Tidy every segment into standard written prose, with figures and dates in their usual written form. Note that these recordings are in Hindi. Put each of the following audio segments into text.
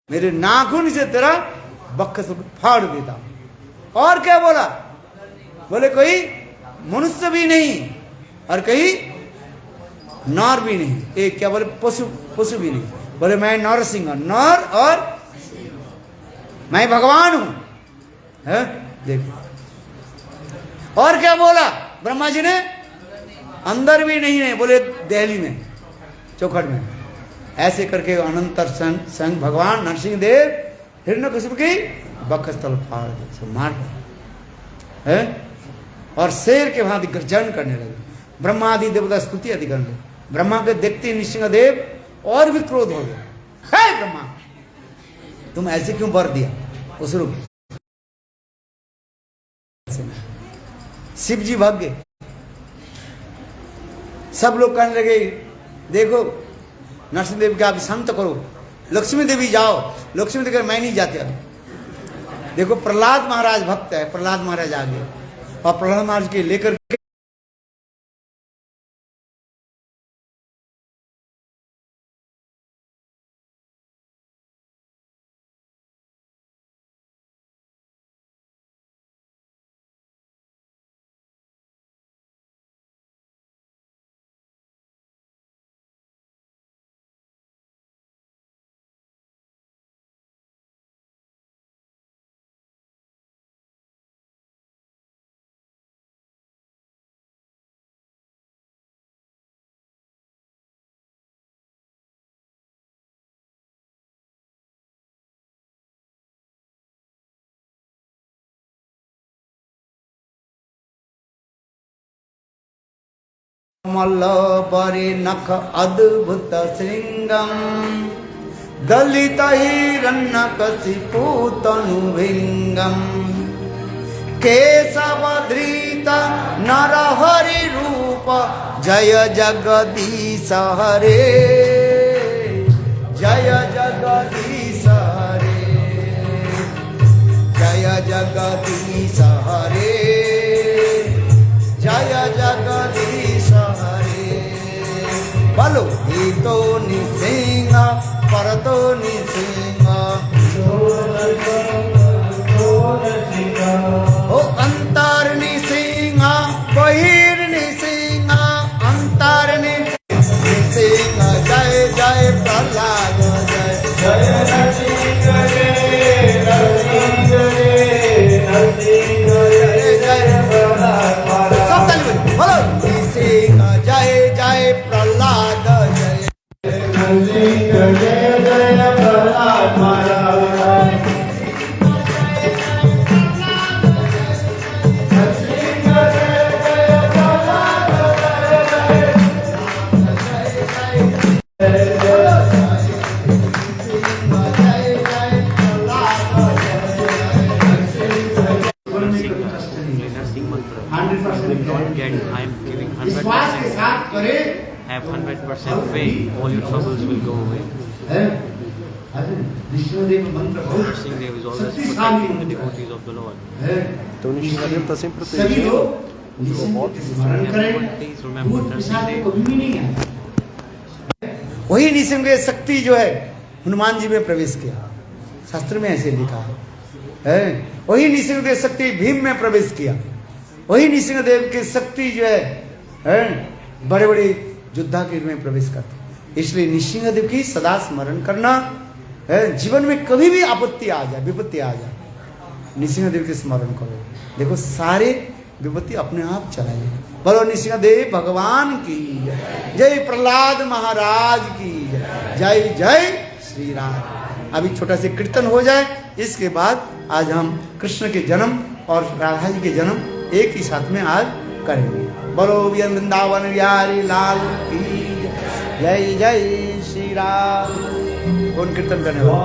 मेरे नाखून से तेरा बक्स फाड़ देता हूं। और क्या बोला? बोले कोई मनुष्य भी नहीं और कहीं नर भी नहीं। एक क्या बोले? पशु भी नहीं। बोले मैं नरसिंह, नर और मैं भगवान हूं। है देखो। और क्या बोला ब्रह्मा जी ने? अंदर भी नहीं है, बोले दिल्ली में चौखट में। ऐसे करके अनंतर संग भगवान नरसिंह देव हिरण्यकशिपु की बक्षस्थल फाड़ दे, मार है। और शेर के भांति गर्जन करने लगे। ब्रह्मा आदि देवता स्तुति आदि करने लगे। ब्रह्मा के देखते नृसिंह देव और भी क्रोध हो गया। है ब्रह्मा, तुम ऐसे क्यों वर दिया? उस रूप शिव जी भाग गए। सब लोग कहने लगे देखो नरसिंह देव का आप शांत करो, लक्ष्मी देवी जाओ। लक्ष्मी देवी मैं नहीं जाते अभी। देखो प्रहलाद महाराज भक्त है, प्रहलाद महाराज आ गए और प्रहलाद महाराज के लेकर के मल्ल परे नख अद्भुत श्रृंगम दलित हिरण्यकशिपु तनु भिंगम केशवधृत नरहरि रूप जय जगदीश हरे, जय जगदीश हरे, जय जगदीश हरे, जय जगदीश हरे। बोलो ही तो निसिंह पर तो निसिंह, ओ अंतर निसिंह बहिर निसिंह, अंतर निसिंह जय जय प्रहलाद जय जय नरसिंह रे, नरसिंह रे, नरसिंह जय जय प्रहलाद। बोलो नरसिंह जय जय प्रहलाद जय नरसिंह जय जय प्रहलाद महाराज। नरसिंह जय जय प्रहलाद जय I am giving 100%. Have 100% faith. All your troubles will go away. Nrsimha Dev is always protecting the devotees of the Lord. Então Nrsimha Dev está sempre protegendo os devotos. Everyone please remember Nrsimha Dev. वही नृसिंह की शक्ति जो है हनुमान जी में प्रवेश किया, शास्त्र में ऐसे लिखा है। वही नृसिंह की शक्ति भीम में प्रवेश किया। वही नृसिंह देव की शक्ति जो है बड़े बड़े योद्धा के में प्रवेश करते। इसलिए नृसिंह देव की सदा स्मरण करना है। जीवन में कभी भी आपत्ति आ जाए, विपत्ति आ जाए, नृसिंह देव के स्मरण करो। देखो सारे विपत्ति अपने आप चला जाए। बोलो नृसिंह देव भगवान की जय, प्रहलाद महाराज की जय, जय श्री राम। अभी छोटा सा कीर्तन हो जाए, इसके बाद आज हम कृष्ण के जन्म और राधा जी के जन्म एक ही साथ में आज करेंगे। बोलो वृंदावन बिहारी लाल की जय, जय श्री राम। कौन कीर्तन करने माया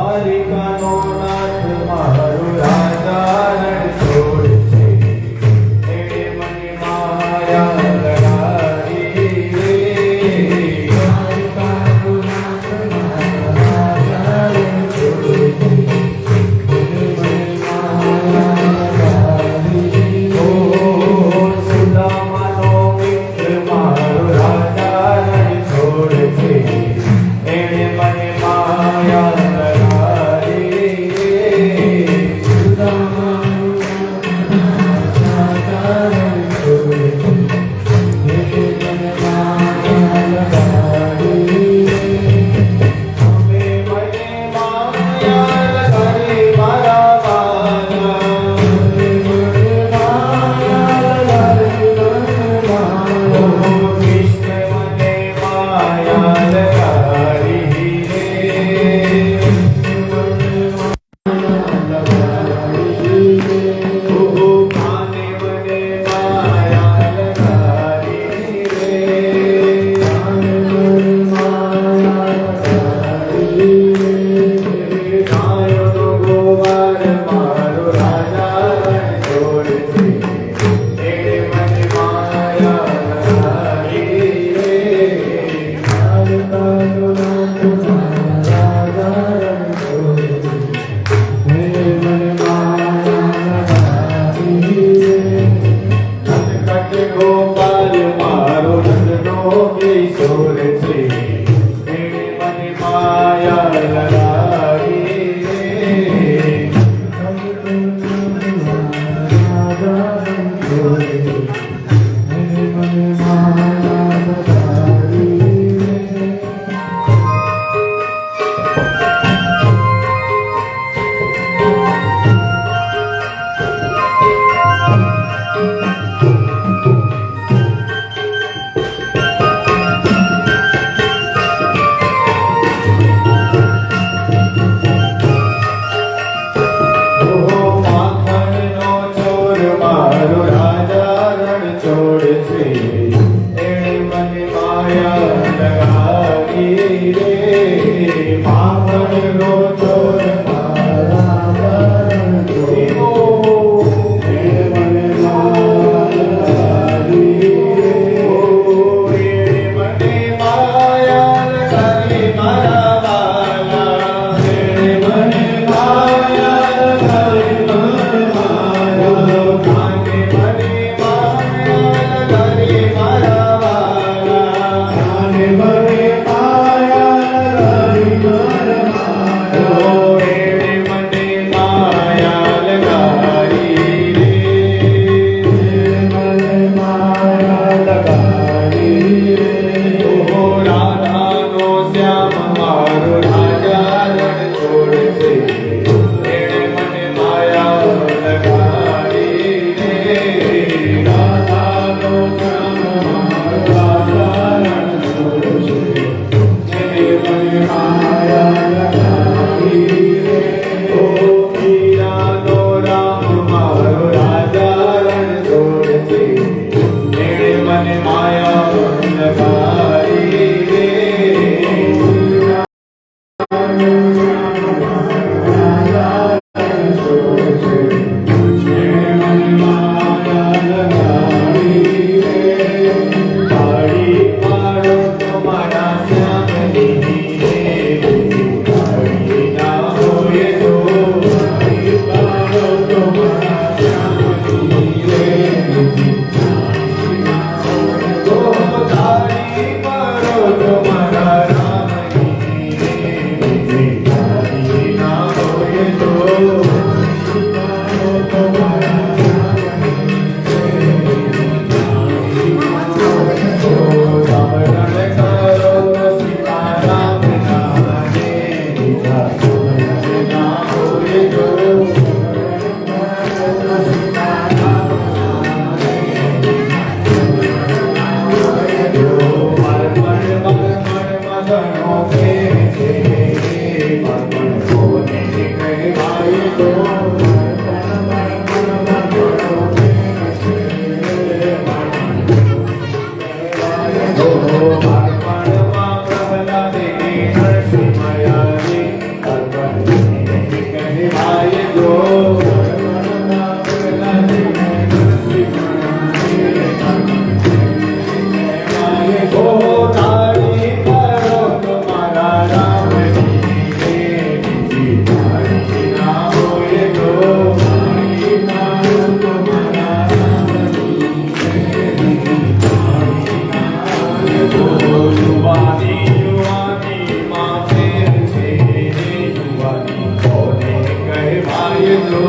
કહેવાય જો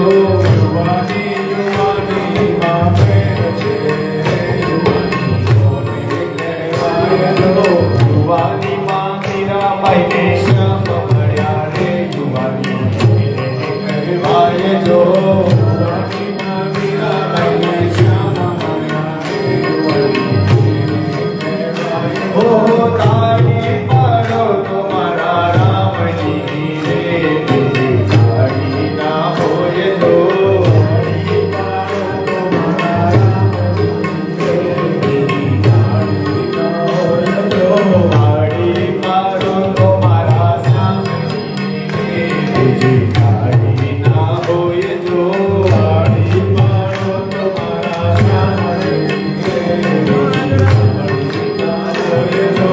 યુવાની યુવાની માં પ્રેમ છે યુવાની કોને કહેવાય જો યુવાની માં મીરાબાઈને શ્યામ મળ્યા રે યુવાની કોને કહેવાય જો યુવાની માં મીરાબાઈને શ્યામ મળ્યા રે યુવાની ઓ તાળી પાડો તમારા રામજી રે તાળી ના હોય તો તાળી પાડો તમારા રામજી રે તાળી ના હોય તો તાળી પાડો તમારા રામજી રે તાળી ના હોય તો તાળી પાડો તમારા રામજી રે તાળી ના હોય તો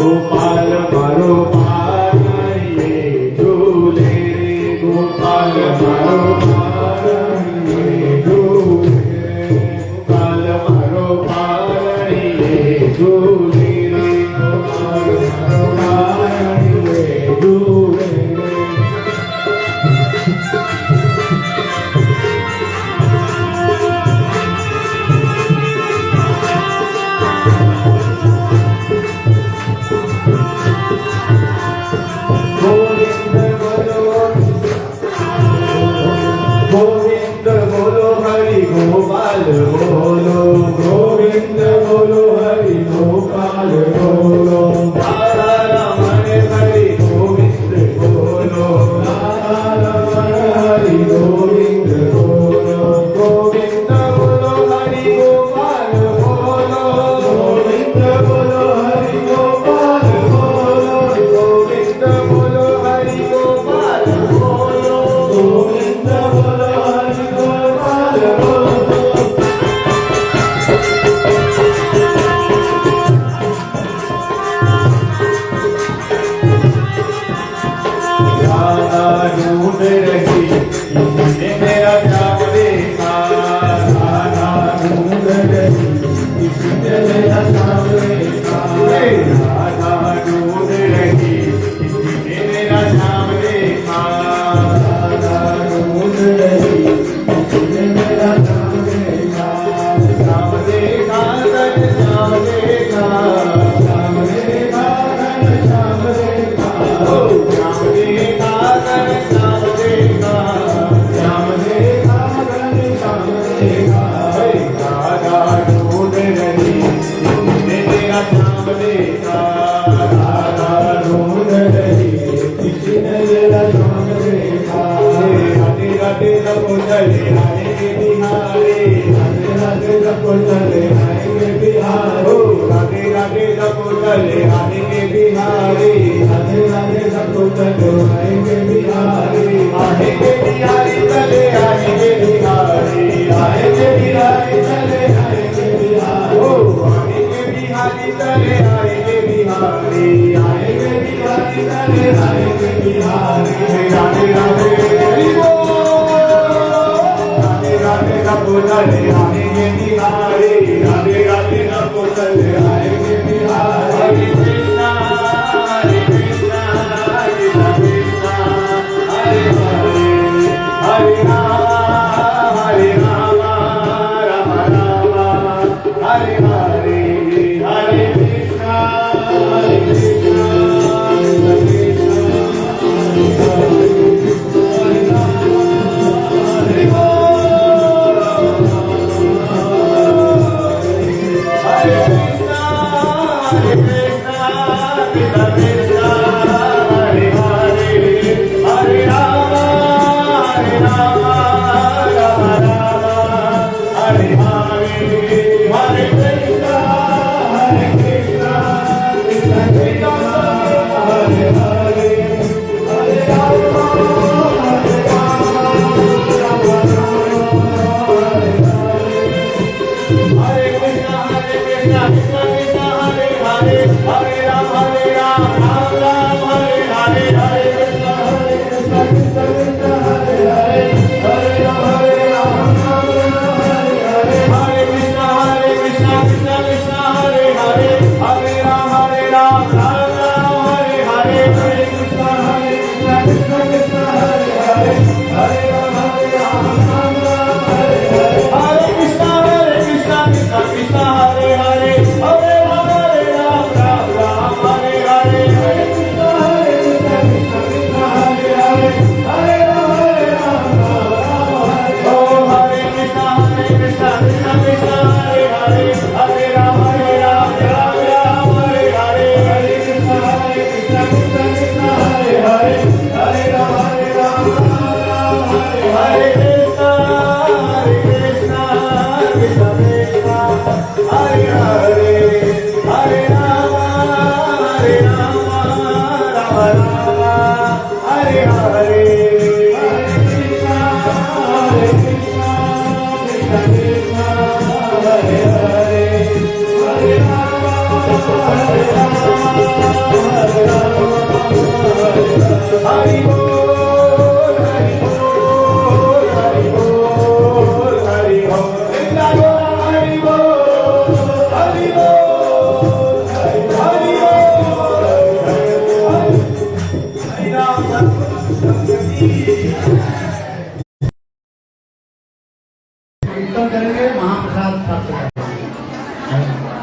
गोपाल मारो पालैये झूले रे गोपाल मारो पालैये झूले रे गोपाल मारो पालैये झूले रे गोपाल मारो पालैये झूले रे गोविंद बोलो हरि गोपाल बोलो गोविंद बोलो हरि गोपाल बोलो राधा रमण हरि गोविंद बोलो राधा रमण हरि गोविंद बोलो गोविंद बोलो हरि गोपाल बोलो गोविंद बोलो हरि गोपाल बोलो गोविंद बोलो हरि गोपाल बोलो गोविंद बोलो हरि गोपाल बोलो राधा ढूंढ रही किसने मेरा नाम देखा राधा ढूंढ रही किसने मेरा नाम देखा राधा ढूंढ रही किसने मेरा नाम देखा राधा ढूंढ रही किसने मेरा नाम देखा नाम देखा कर नाम देखा नाम देखा कर नाम देखा ओ नाम देखा कर नाम देखा नाम देखा कर नाम देखा राधा ढूंढ रही किसने मेरा नाम देखा राधा ढूंढ रही किसने मेरा नाम देखा राधे राधे रखो चले आएंगे बिहारी राधे राधे रखो चले आएंगे बिहारी ओ राधे राधे रखो चले आएंगे बिहारी राधे राधे रखो चले आएंगे बिहारी आएंगे बिहारी चले आएंगे बिहारी आएंगे बिहारी चले आएंगे बिहारी ओ आएंगे बिहारी चले आएंगे बिहारी आएंगे बिहारी चले आएंगे बिहारी राधे राधे हरि बोल राधे राधे रखो चले आएंगे बिहारी राधे राधे रखो चले आएंगे बिहारी हरे कृष्णा हरे कृष्णा कृष्णा कृष्णा हरे हरे हरे राम राम राम हरे हरे हरे कृष्णा कृष्णा कृष्णा हरे राम हरे बोल हरे कृष्णा कृष्णा कृष्णा हरे हरे हरे राम राम राम हरे हरे हरे कृष्णा कृष्णा कृष्णा हरे हरे हरे राम हरे राम राम राम हरे हरे हरे कृष्णा कृष्णा कृष्णा हरे हरे हरे राम राम राम हरे हरे हरे कृष्णा कृष्णा कृष्णा हरे हरे हरे राम राम हरे हरे हरे कृष्णा कृष्णा कृष्णा हरे हरे हरे राम राम राम हरे हरे हरे कृष्णा कृष्णा कृष्णा हरे हरे हरे राम राम हरे हरे हरे कृष्णा कृष्णा कृष्णा हरे हरे हरे राम राम राम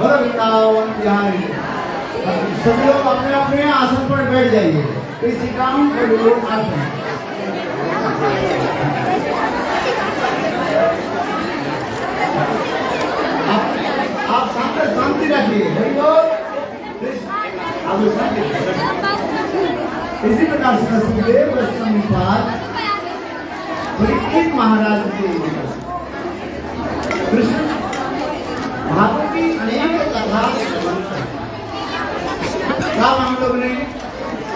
बोलो वृंदावन बिहारी। सभी लोग अपने अपने आसन पर बैठ जाइए। किसी काम को लोग आते हैं। आप शांति रखिए। इसी प्रकार से सुखदेव गोस्वामी पाद परीक्षित महाराज के कृष्ण भागवत की अनेक कथा हम लोग ने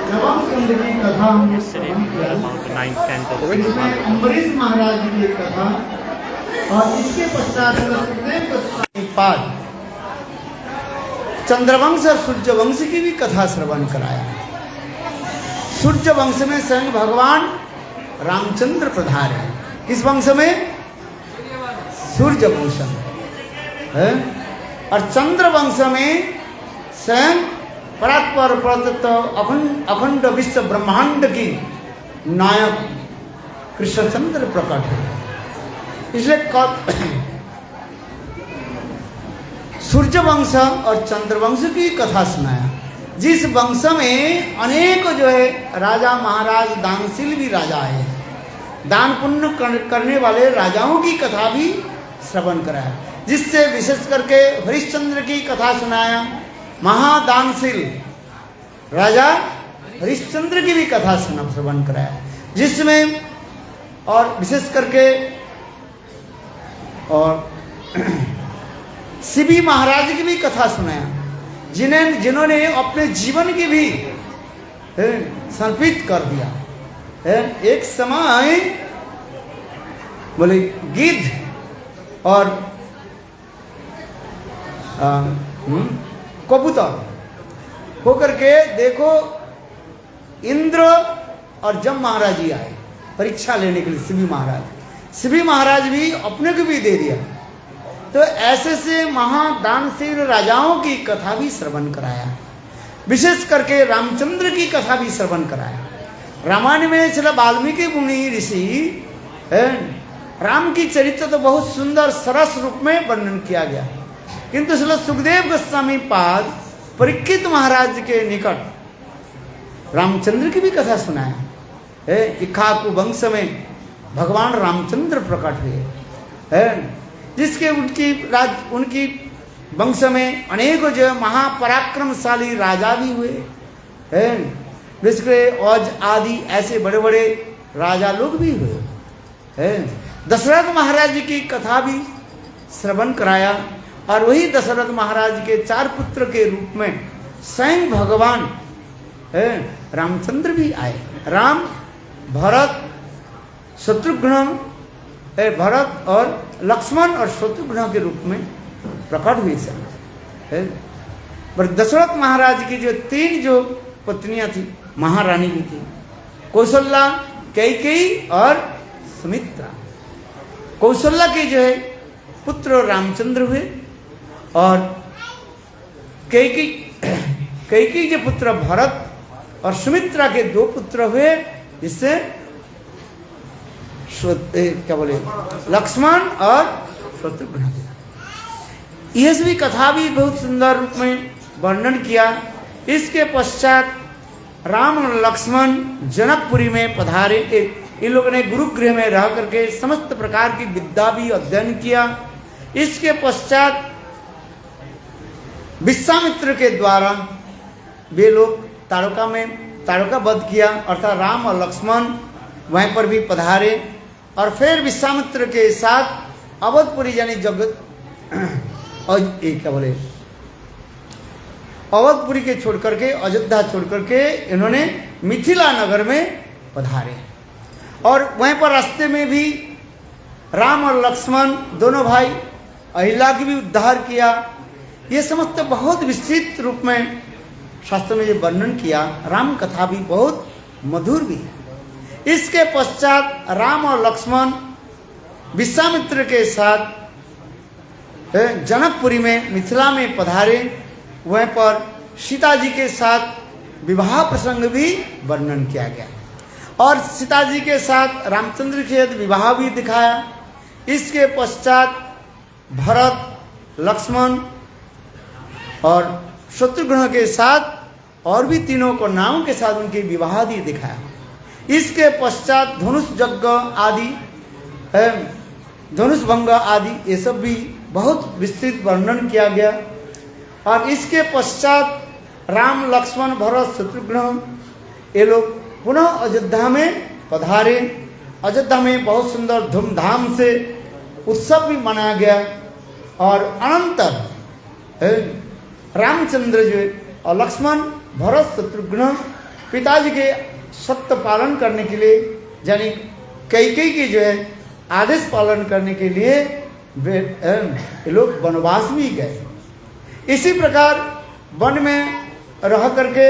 नवम स्कंद की कथा Yesterday we were about the 9th, 10th of इसमें अम्बरीश महाराज की एक कथा और इसके पश्चात सुखदेव गोस्वामी पाद चंद्रवंश और सूर्यवंश की भी कथा श्रवण कराया। सूर्यवंश में स्वयं भगवान रामचंद्र प्रधान है। किस वंश में? सूर्यवंश है। और चंद्रवंश में स्वयं परात्पर प्रतत्व अखंड विश्व ब्रह्मांड की नायक कृष्णचंद्र प्रकट है। इसलिए सूर्यवंश और चंद्रवंश की कथा सुनाया, जिस वंश में अनेक जो है राजा महाराज दानशील भी राजा है, दान पुण्य करने वाले राजाओं की कथा भी श्रवण कराया, जिससे विशेष करके हरिश्चंद्र की कथा सुनाया। महादानशील राजा हरिश्चंद्र की भी कथा श्रवण कराया, जिसमें और विशेष करके और शिवी महाराज की भी कथा सुनाया, जिन्होंने अपने जीवन की भी समर्पित कर दिया। एक समय बोले गिद्ध और कबूतर होकर के देखो इंद्र और जम महाराज जी आए परीक्षा लेने के लिए। शिवी महाराज भी अपने को भी दे दिया। तो ऐसे से महादानशील राजाओं की कथा भी श्रवण कराया, विशेष करके रामचंद्र की कथा भी श्रवण कराया। रामायण में श्री वाल्मीकि मुनि ऋषि राम की चरित्र तो बहुत सुंदर सरस रूप में वर्णन किया गया, किंतु श्री सुखदेव गोस्वामी पाद परीक्षित महाराज के निकट रामचंद्र की भी कथा सुनाया। इक्ष्वाकु वंश में भगवान रामचंद्र प्रकट हुए, जिसके उनकी वंश में अनेक जो महापराक्रमशाली राजा भी हुए हैं, जिसके औज आदि ऐसे बड़े बड़े राजा लोग भी हुए हैं। दशरथ महाराज की कथा भी श्रवण कराया, और वही दशरथ महाराज के 4 पुत्र के रूप में स्वयं भगवान रामचंद्र भी आए। राम, भरत, शत्रुघ्न, भरत और लक्ष्मण और शत्रुघ्न के रूप में प्रकट हुए सब। पर दशरथ महाराज की जो 3 जो पत्नियां थी, महारानी की थी, कौशल्या, कैकेयी और सुमित्रा। कौशल्या के जो है पुत्र रामचंद्र हुए, और कैकेयी के पुत्र भरत और सुमित्रा के 2 पुत्र हुए, जिससे क्या बोले लक्ष्मण और शत्रुघ्न। यह भी कथा भी बहुत सुंदर रूप में वर्णन किया। इसके पश्चात राम और लक्ष्मण जनकपुरी में पधारे। इन लोगों ने गुरुगृह में रह करके समस्त प्रकार की विद्या भी अध्ययन किया। इसके पश्चात विश्वामित्र के द्वारा वे लोग ताड़का वध किया, अर्थात राम और लक्ष्मण वहीं पर भी पधारे। और फिर विश्वामित्र के साथ अवधपुरी यानी जगत और क्या बोले अवधपुरी के छोड़ करके, अयोध्या छोड़ करके इन्होंने मिथिला नगर में पधारे। और वहीं पर रास्ते में भी राम और लक्ष्मण दोनों भाई अहिल्या की भी उद्धार किया। ये समस्त बहुत विस्तृत रूप में शास्त्र में ये वर्णन किया। राम कथा भी बहुत मधुर भी है। इसके पश्चात राम और लक्ष्मण विश्वामित्र के साथ जनकपुरी में मिथिला में पधारे। वहीं पर सीता जी के साथ विवाह प्रसंग भी वर्णन किया गया, और सीता जी के साथ रामचंद्र के साथ विवाह भी दिखाया। इसके पश्चात भरत, लक्ष्मण और शत्रुघ्न के साथ और भी तीनों को नाम के साथ उनकी विवाह भी दिखाया। इसके पश्चात धनुष यज्ञ आदि, धनुष भंग आदि, ये सब भी बहुत विस्तृत वर्णन किया गया। और इसके पश्चात राम लक्ष्मण भरत शत्रुघ्न ये लोग पुनः अयोध्या में पधारे। अयोध्या में बहुत सुंदर धूमधाम से उत्सव भी मनाया गया। और अनंतर रामचंद्र जो और लक्ष्मण भरत शत्रुघ्न पिताजी के सत्य पालन करने के लिए, यानी कैकेयी के जो है आदेश पालन करने के लिए ये लोग वनवास भी गए। इसी प्रकार वन में रह करके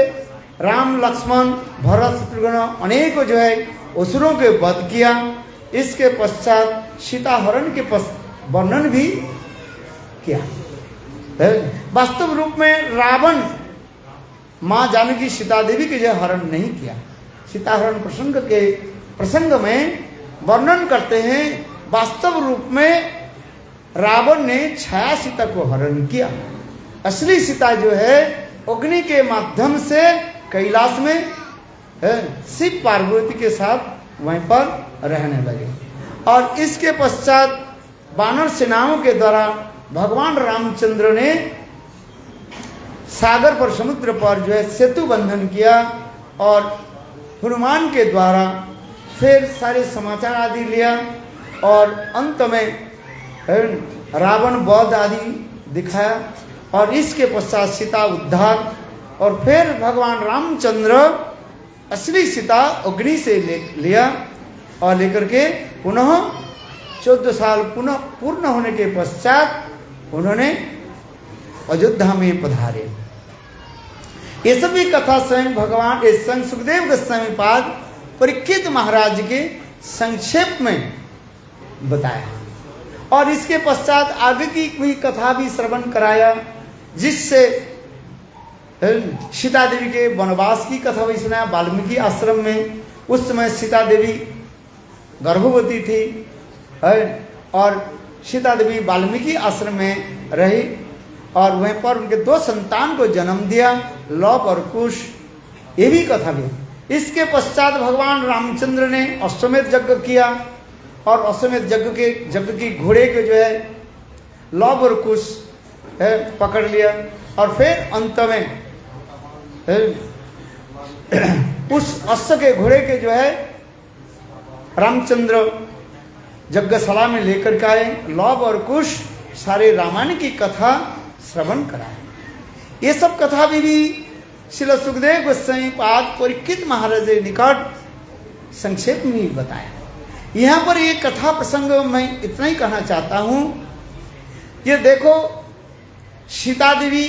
राम लक्ष्मण भरत शत्रुघ्न अनेकों जो है असुरों के वध किया। इसके पश्चात सीता हरण के वर्णन भी किया। वास्तव रूप में रावण माँ जानकी सीता देवी के जो हरण नहीं किया। सीता हरण प्रसंग में वर्णन करते हैं, वास्तव रूप में रावण ने छाया सीता को हरण किया। असली सीता जो है अग्नि के माध्यम से कैलाश में शिव पार्वती के साथ वहीं पर रहने लगे। और इसके पश्चात वानर सेनाओं के द्वारा भगवान रामचंद्र ने सागर पर, समुद्र पर जो है सेतु बंधन किया। और हनुमान के द्वारा फिर सारे समाचार आदि लिया। और अंत में रावण वध आदि दिखाया। और इसके पश्चात सीता उद्धार। और फिर भगवान रामचंद्र असली सीता अग्नि से लिया और लेकर के पुनः 14 साल पुनः पूर्ण होने के पश्चात उन्होंने अयोध्या में पधारे। ये सभी कथा स्वयं भगवान स्वयं सुखदेव गोस्वामी पाद परीक्षित महाराज के संक्षेप में बताया। और इसके पश्चात आगे की कोई कथा भी श्रवण कराया, जिससे सीता देवी के वनवास की कथा भी सुनाया। वाल्मीकि आश्रम में उस समय सीता देवी गर्भवती थी और सीता देवी वाल्मीकि आश्रम में रही और वहीं पर उनके 2 संतान को जन्म दिया, लव और कुश। ये भी कथा भी। इसके पश्चात भगवान रामचंद्र ने अश्वमेध यज्ञ किया और अश्वमेध यज्ञ की घोड़े के जो है लव और कुश पकड़ लिया। और फिर अंत में उस अश्व के घोड़े के जो है रामचंद्र यज्ञशाला में लेकर के आए। लव और कुश सारे रामायण की कथा श्रवण कराए। ये सब कथा भी श्रील सुखदेव गोस्वामी पाद परीक्षित महाराज के निकट संक्षेप में ही बताया। यहाँ पर ये कथा प्रसंग मैं इतना ही कहना चाहता हूँ। ये देखो सीता देवी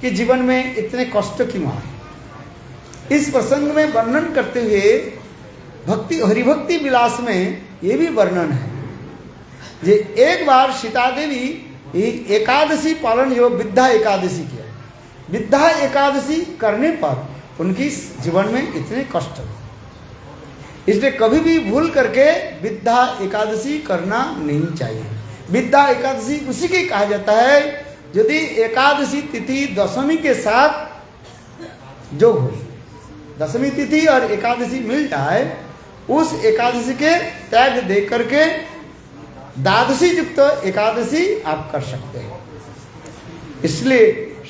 के जीवन में इतने कष्ट क्यों आए। इस प्रसंग में वर्णन करते हुए भक्ति हरिभक्ति विलास में ये भी वर्णन है। जे एक बार सीता देवी एकादशी पालन जो विद्या एकादशी किया। विद्या एकादशी करने पर उनकी जीवन में इतने कष्ट हुए, इसलिए कभी भी भूल करके विद्या एकादशी करना नहीं चाहिए। विद्या एकादशी उसी के कहा जाता है यदि एकादशी तिथि दशमी के साथ जो हो, दशमी तिथि और एकादशी मिल जाए, उस एकादशी के त्याग दे करके द्वादशी युक्त एकादशी आप कर सकते हैं। इसलिए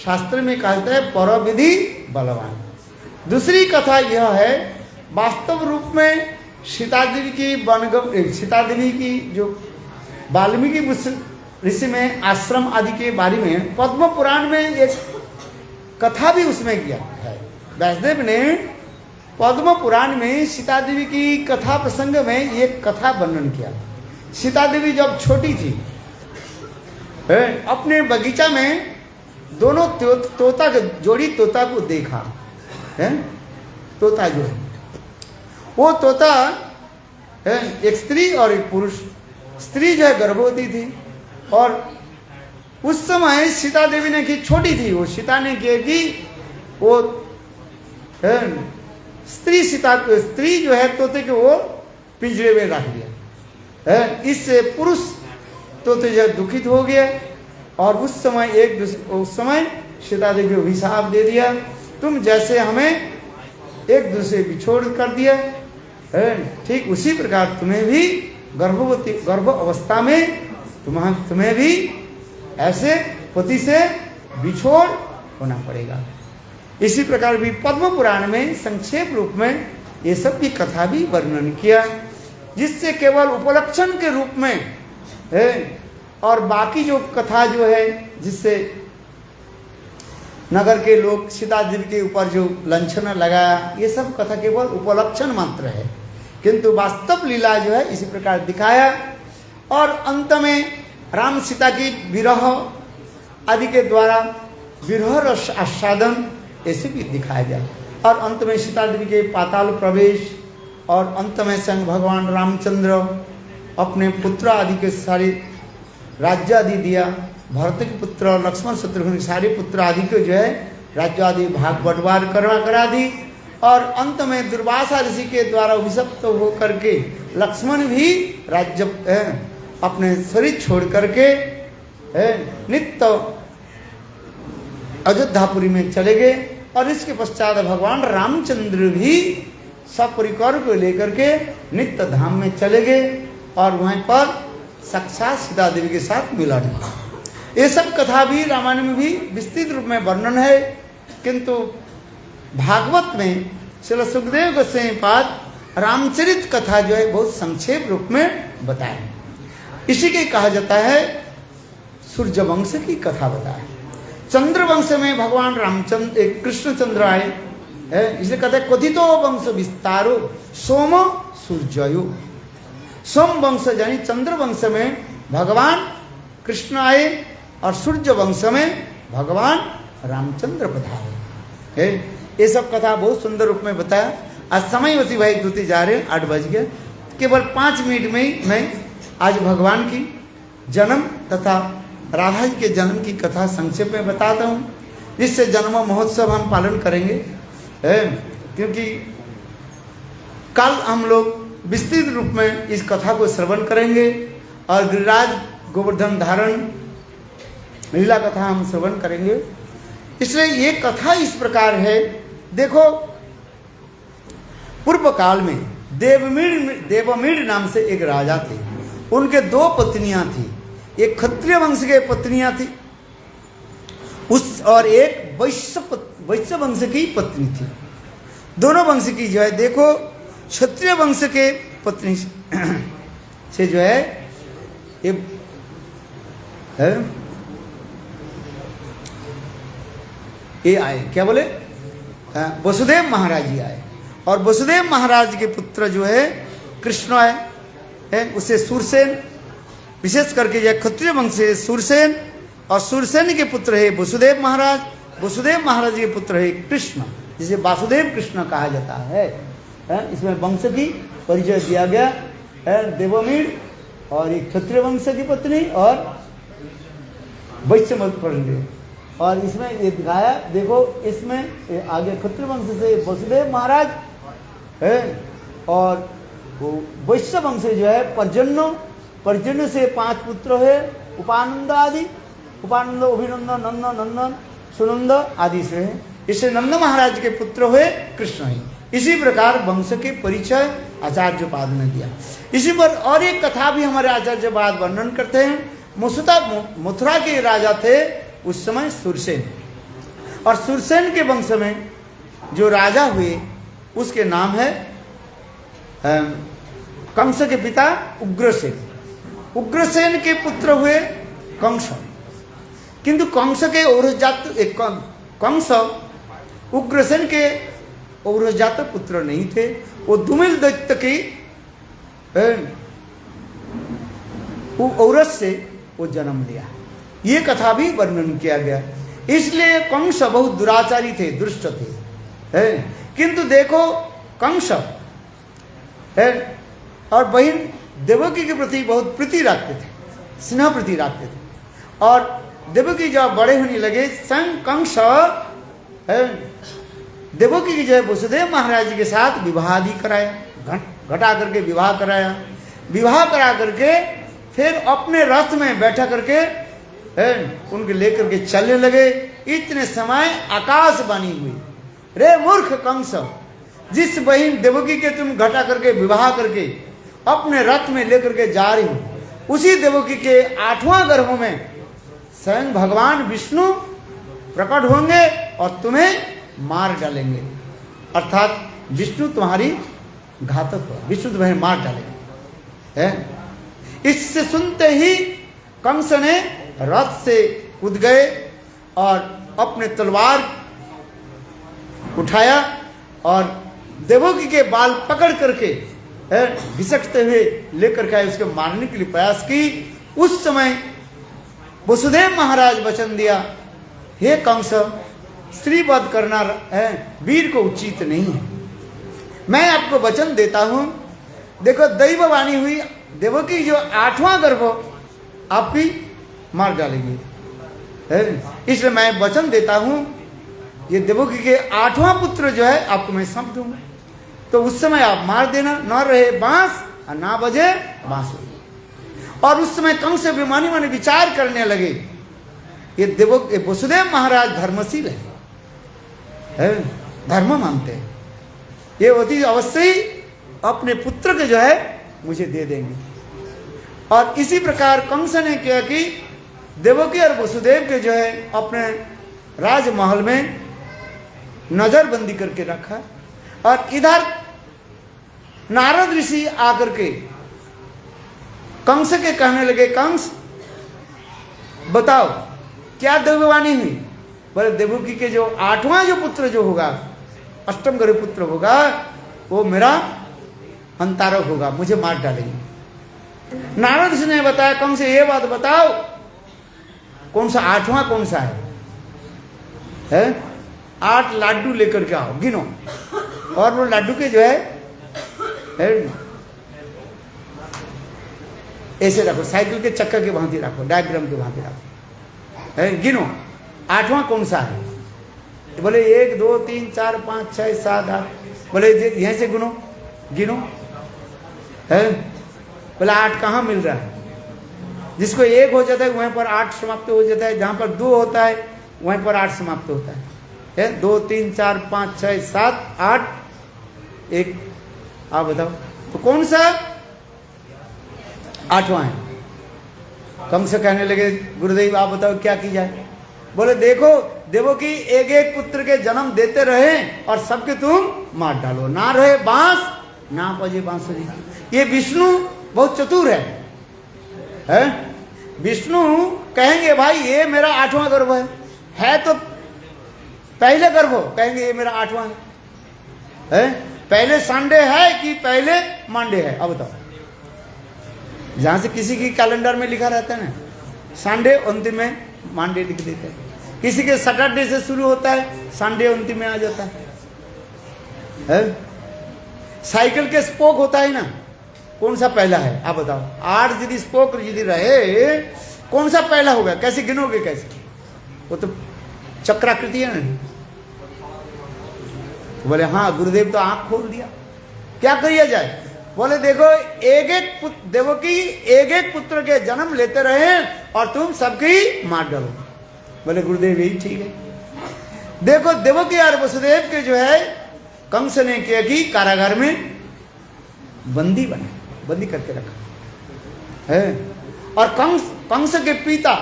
शास्त्र में कहा जाता है पर विधि बलवान। दूसरी कथा यह है, वास्तव रूप में सीता देवी की जो वाल्मीकि ऋषि में आश्रम आदि के बारे में पद्म पुराण में एक कथा भी उसमें किया है। व्यासदेव ने पद्म पुराण में सीता देवी की कथा प्रसंग में एक कथा वर्णन किया। सीता देवी जब छोटी थी, अपने बगीचा में दोनों तोता के जोड़ी तोता को देखा है। तोता जो है वो तोता एक स्त्री और एक पुरुष। स्त्री जो है गर्भवती थी और उस समय सीता देवी ने की छोटी थी, वो सीता ने किया कि वो स्त्री जो है तोते को वो पिंजरे में रख दिया। इससे पुरुष तोते जो दुखित हो गया और उस समय सीता देवी को अभिशाप दे दिया, तुम जैसे हमें एक दूसरे बिछोड़ कर दिया है, ठीक उसी प्रकार तुम्हें भी गर्भ अवस्था में तुम्हें भी ऐसे पति से बिछोड़ होना पड़ेगा। इसी प्रकार भी पद्म पुराण में संक्षेप रूप में ये सब की कथा भी वर्णन किया, जिससे केवल उपलक्षण के रूप में है, और बाकी जो कथा जो है जिससे नगर के लोग सीता देवी के ऊपर जो लांछना लगाया, ये सब कथा केवल उपलक्षण मात्र है, किंतु वास्तव लीला जो है इसी प्रकार दिखाया। और अंत में राम सीता की विरह आदि के द्वारा विरह रस आस्वादन ऐसे भी दिखाया गया। और अंत में सीता देवी के पाताल प्रवेश, और अंत में स्वयं भगवान रामचंद्र अपने पुत्र आदि के सारे राज्य आदि दिया, भरत के पुत्र लक्ष्मण शत्रुघ्न सारे पुत्र आदि को जो है राज्य आदि भाग बंटवार करा दी। और अंत में दुर्वासा ऋषि के द्वारा अभिशप्त होकर के लक्ष्मण भी राज्य अपने शरीर छोड़ करके नित्य अयोध्यापुरी में चले गए। और इसके पश्चात भगवान रामचंद्र भी सपरिकर को लेकर के नित्य धाम में चले गए, और वहीं पर साक्षात सीता देवी के साथ मिलन। ये सब कथा भी रामायण में भी विस्तृत रूप में वर्णन है, किंतु भागवत में श्री सुखदेव गोस्वामी पाद रामचरित कथा जो है बहुत संक्षेप रूप में बताए। इसी के कहा जाता है सूर्य वंश की कथा बताए। चंद्र वंश में भगवान रामचंद्र कृष्णचंद्र आए, इसे कहते हैं कथितो वंश विस्तारो सोम सूर्ययो। सोम वंश यानी चंद्र वंश में भगवान कृष्ण आए, और सूर्य वंश में भगवान रामचंद्र पधारे। ये सब कथा बहुत सुंदर रूप में बताया। आज समय अतिवाहित होते जा रहे हैं, 8 बज गए। केवल 5 मिनट में ही मैं आज भगवान की जन्म तथा राधा जी के जन्म की कथा संक्षेप में बताता हूँ, जिससे जन्म महोत्सव हम पालन करेंगे। क्योंकि कल हम लोग विस्तृत रूप में इस कथा को श्रवण करेंगे, और गिरिराज गोवर्धन धारण लीला कथा हम श्रवण करेंगे। इसलिए ये कथा इस प्रकार है। देखो, पूर्व काल में देवमीड़ नाम से एक राजा थे, उनके 2 पत्नियां थी। एक क्षत्रिय वंश के पत्नियां थी और एक वैश्य वंश की पत्नी थी। दोनों वंश की जो है, देखो क्षत्रिय वंश के पत्नी से जो है ये आए, क्या बोले, वसुदेव महाराज जी आए। और वसुदेव महाराज के पुत्र जो है कृष्ण है, उसे सूरसेन, विशेष करके यह क्षत्रिय वंश से सूरसेन, और सूरसेन के पुत्र है वसुदेव महाराज। वसुदेव महाराज के पुत्र है कृष्ण, जिसे वासुदेव कृष्ण कहा जाता है। इसमें वंश की परिचय दिया गया है, देवमीड़ और एक क्षत्रिय वंश की पत्नी और वैश्य वंश। और इसमें ये दिखाया, देखो इसमें आगे क्षत्रिय वंश से वसुदेव महाराज है, और वैश्य वंश जो है पर्जन्य से 5 पुत्र है, उपानंद आदि, उपानंद, अभिनंदन, नंदन, सुनंद आदि से है। इससे नंद महाराज के पुत्र हुए कृष्ण ही। इसी प्रकार वंश के परिचय आचार्य पाद ने दिया। इसी पर और एक कथा भी हमारे आचार्य पाद वर्णन करते हैं। मथुरा के राजा थे उस समय सूरसेन, और सूरसेन के वंश में जो राजा हुए उसके नाम है कंस के पिता उग्रसेन। उग्रसेन के पुत्र हुए कंस, किंतु कंस के औरजात कंस उग्रसेन के औरजात पुत्र नहीं थे, वो दुमिल दैत्य की औरत से वो जन्म लिया। ये कथा भी वर्णन किया गया। इसलिए कंस बहुत दुराचारी थे, दुष्ट थे, किंतु देखो कंस और बहन देवकी के प्रति बहुत प्रीति रखते थे, स्नेह प्रीति रखते थे। और देवकी जब बड़े होने लगे, स्वयं कंस देवकी की जो है वसुदेव महाराज जी के साथ विवाह आदि कराया, घटा करके विवाह कराया। विवाह करा करके फिर अपने रथ में बैठा करके है, उनके लेकर के चलने लगे। इतने समय आकाशवाणी हुई, रे मूर्ख कंस, जिस बहिन देवकी के तुम घटा करके विवाह करके अपने रथ में लेकर के जा रही हो, उसी देवकी के 8वां गर्भ में स्वयं भगवान विष्णु प्रकट होंगे और तुम्हें मार डालेंगे। अर्थात विष्णु तुम्हारी घातक हो, विष्णु तुम्हें मार डालेंगे। है, इससे सुनते ही कंस ने रथ से कूद गए और अपने तलवार उठाया और देवकी के बाल पकड़ करके घिसकते हुए लेकर के उसके मारने के लिए प्रयास की। उस समय वसुदेव महाराज वचन दिया, हे कंस, स्त्री वध करना है वीर को उचित नहीं है। मैं आपको वचन देता हूं, देखो दैववाणी हुई, देवकी जो 8वां गर्भ आपकी मार डालेगी, इसलिए मैं वचन देता हूं, ये देवकी के 8वां पुत्र जो है आपको मैं सौंप दूंगा। तो उस समय आप मार देना, न रहे बांस और ना बजे बांसुरी। और उस समय कंस अभिमानी माने विचार करने लगे, ये वसुदेव महाराज धर्मशील है, धर्म मानते हैं, ये अति अवश्य ही अपने पुत्र के जो है मुझे दे देंगे। और इसी प्रकार कंस ने किया कि देवकी और वसुदेव के जो है अपने राजमहल में नजरबंदी करके रखा। और इधर नारद ऋषि आकर के कंस के कहने लगे, कंस बताओ क्या देववाणी हुई? बोले देवकी के जो 8वां जो पुत्र जो होगा, अष्टम गर्भ पुत्र होगा, वो मेरा अंतारक होगा, मुझे मार डालेंगे। नारद ऋषि ने बताया, कंस ये बात बताओ, कौन सा 8वां कौन सा है? 8 लाडू लेकर के आओ, गिनो। और वो लाडू के जो है ऐसे रखो, साइकिल के चक्कर के भांति रखो, डायग्राम के भांति रखो, गिनो 8वां कौन सा है? तो बोले 1 2 3 4 5 6 7 8। बोले यहीं से गिनो, गिनो है। बोले 8 कहाँ मिल रहा है? जिसको 1 हो जाता है वहीं पर 8 समाप्त हो जाता है, जहां पर 2 होता है वहीं पर 8 समाप्त होता है। 2 3 4 5 6 7 8 1। आप बताओ तो कौन सा 8वां है? कम से कहने लगे, गुरुदेव आप बताओ क्या की जाए? बोले देखो देवकी एक एक पुत्र के जन्म देते रहे और सबके तुम मार डालो, ना रहे बांस ना बजे बांसुरी। ये विष्णु बहुत चतुर है? विष्णु कहेंगे भाई ये मेरा 8वां गर्भ है तो पहले गर्भ कहेंगे ये मेरा 8वां है? पहले संडे है कि पहले मंडे है? अब बताओ। जहां से किसी की कैलेंडर में लिखा रहता है ना संडे अंतिम में मंडे लिख देते हैं, किसी के सैटरडे से शुरू होता है संडे अंतिम में आ जाता है। साइकिल के स्पोक होता है ना, कौन सा पहला है? आप बताओ। 8 यदि स्पोक यदि रहे कौन सा पहला होगा? कैसे गिनोगे? कैसे? वो तो चक्राकृति है ना। तो बोले हाँ गुरुदेव तो आंख खोल दिया, क्या करिए जाए? बोले देखो एक एक देवकी एक एक पुत्र के जन्म लेते रहे और तुम सबकी मार डालो। बोले गुरुदेव यही ठीक है। देखो देवकी और वसुदेव के जो है कंस ने किया कि कारागार में बंदी बने, बंदी करके रखा है। और कंस के पिता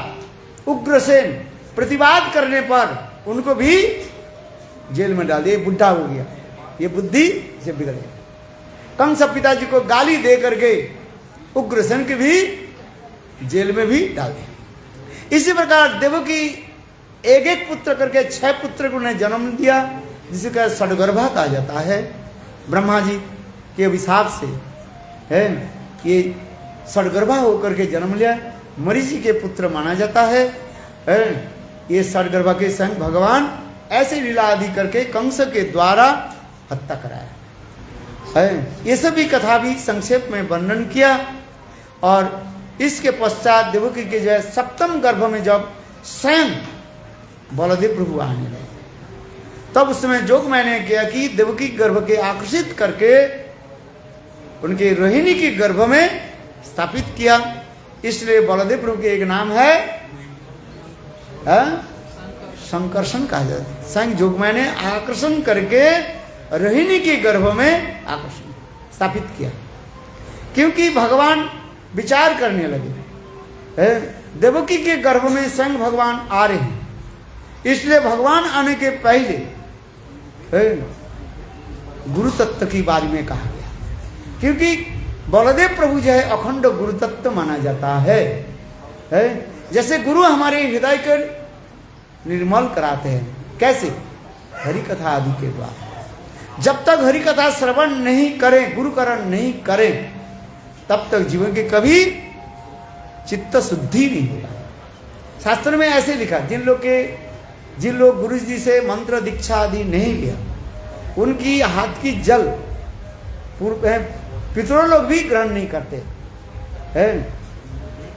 उग्रसेन प्रतिवाद करने पर उनको भी जेल में डाल दिया। बुढ़ा हो गया, ये बुद्धि से बिगड़ गया। कंस पिताजी को गाली दे करके उग्रसेन के भी जेल में भी डाल दिया। इसी प्रकार देवकी एक एक पुत्र करके 6 पुत्र को उन्हें जन्म दिया, जिसका सडगर्भा कहा जाता है। ब्रह्मा जी के अभिशाप से है ये सडगर्भा होकर के जन्म लिया, मरीचि के पुत्र माना जाता है। ये सडगर्भा के संग भगवान ऐसे लीला आदि करके कंस के द्वारा हत्या कराया है। ये सभी कथा भी संक्षेप में वर्णन किया। और इसके पश्चात देवकी के जो है 7वें गर्भ में जब स्वयं बलदेव प्रभु आने लगे, तब उस समय जोग मैंने किया कि देवकी गर्भ के आकर्षित करके उनके रोहिणी के गर्भ में स्थापित किया। इसलिए बलदेव प्रभु के एक नाम है संकर्षण कहा जाता है। संयोग मैंने आकर्षण करके रोहिणी के गर्भ में आकर्षण स्थापित किया, क्योंकि भगवान विचार करने लगे देवकी के गर्भ में स्वयं भगवान आ रहे हैं, इसलिए भगवान आने के पहले गुरु तत्व की बारे में कहा गया, क्योंकि बलदेव प्रभु जो है अखंड गुरु तत्व माना जाता है। जैसे गुरु हमारे हृदय को निर्मल कराते हैं, कैसे? हरि कथा आदि के द्वारा। जब तक हरि कथा श्रवण नहीं करें, गुरुकरण नहीं करें, तब तक जीवन के कभी चित्त शुद्धि नहीं होगा। शास्त्र में ऐसे लिखा, जिन लोग गुरु जी से मंत्र दीक्षा आदि नहीं लिया, उनकी हाथ की जल पितरों लोग भी ग्रहण नहीं करते हैं।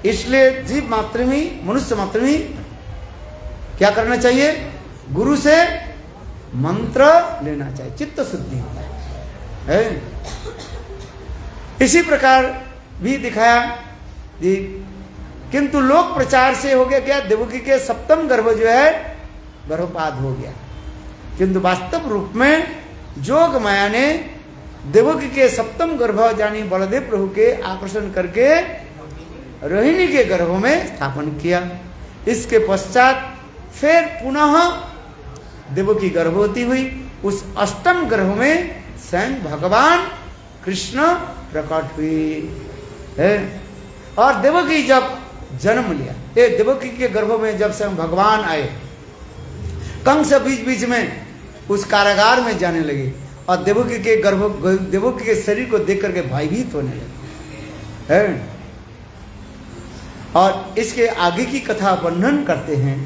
इसलिए जीव मात्र में, मनुष्य मात्र में क्या करना चाहिए? गुरु से मंत्र लेना चाहिए, चित्त शुद्धि होता है। इसी प्रकार भी दिखाया, किंतु लोक प्रचार से हो गया क्या? देवकी के सप्तम गर्भ जो है गर्भपात हो गया, किंतु वास्तव रूप में जोग माया ने देवकी के सप्तम गर्भ यानी बलदेव प्रभु के आकर्षण करके रोहिणी के गर्भ में स्थापन किया। इसके पश्चात फिर पुनः देवकी गर्भवती हुई। उस अष्टम गर्भ में स्वयं भगवान कृष्ण प्रकट हुई है। और देवकी जब जन्म लिया, ये देवकी के गर्भ में जब स्वयं भगवान आए, कंस बीच बीच में उस कारागार में जाने लगे और देवकी के शरीर को देख करके भयभीत होने लगे है। और इसके आगे की कथा वर्णन करते हैं।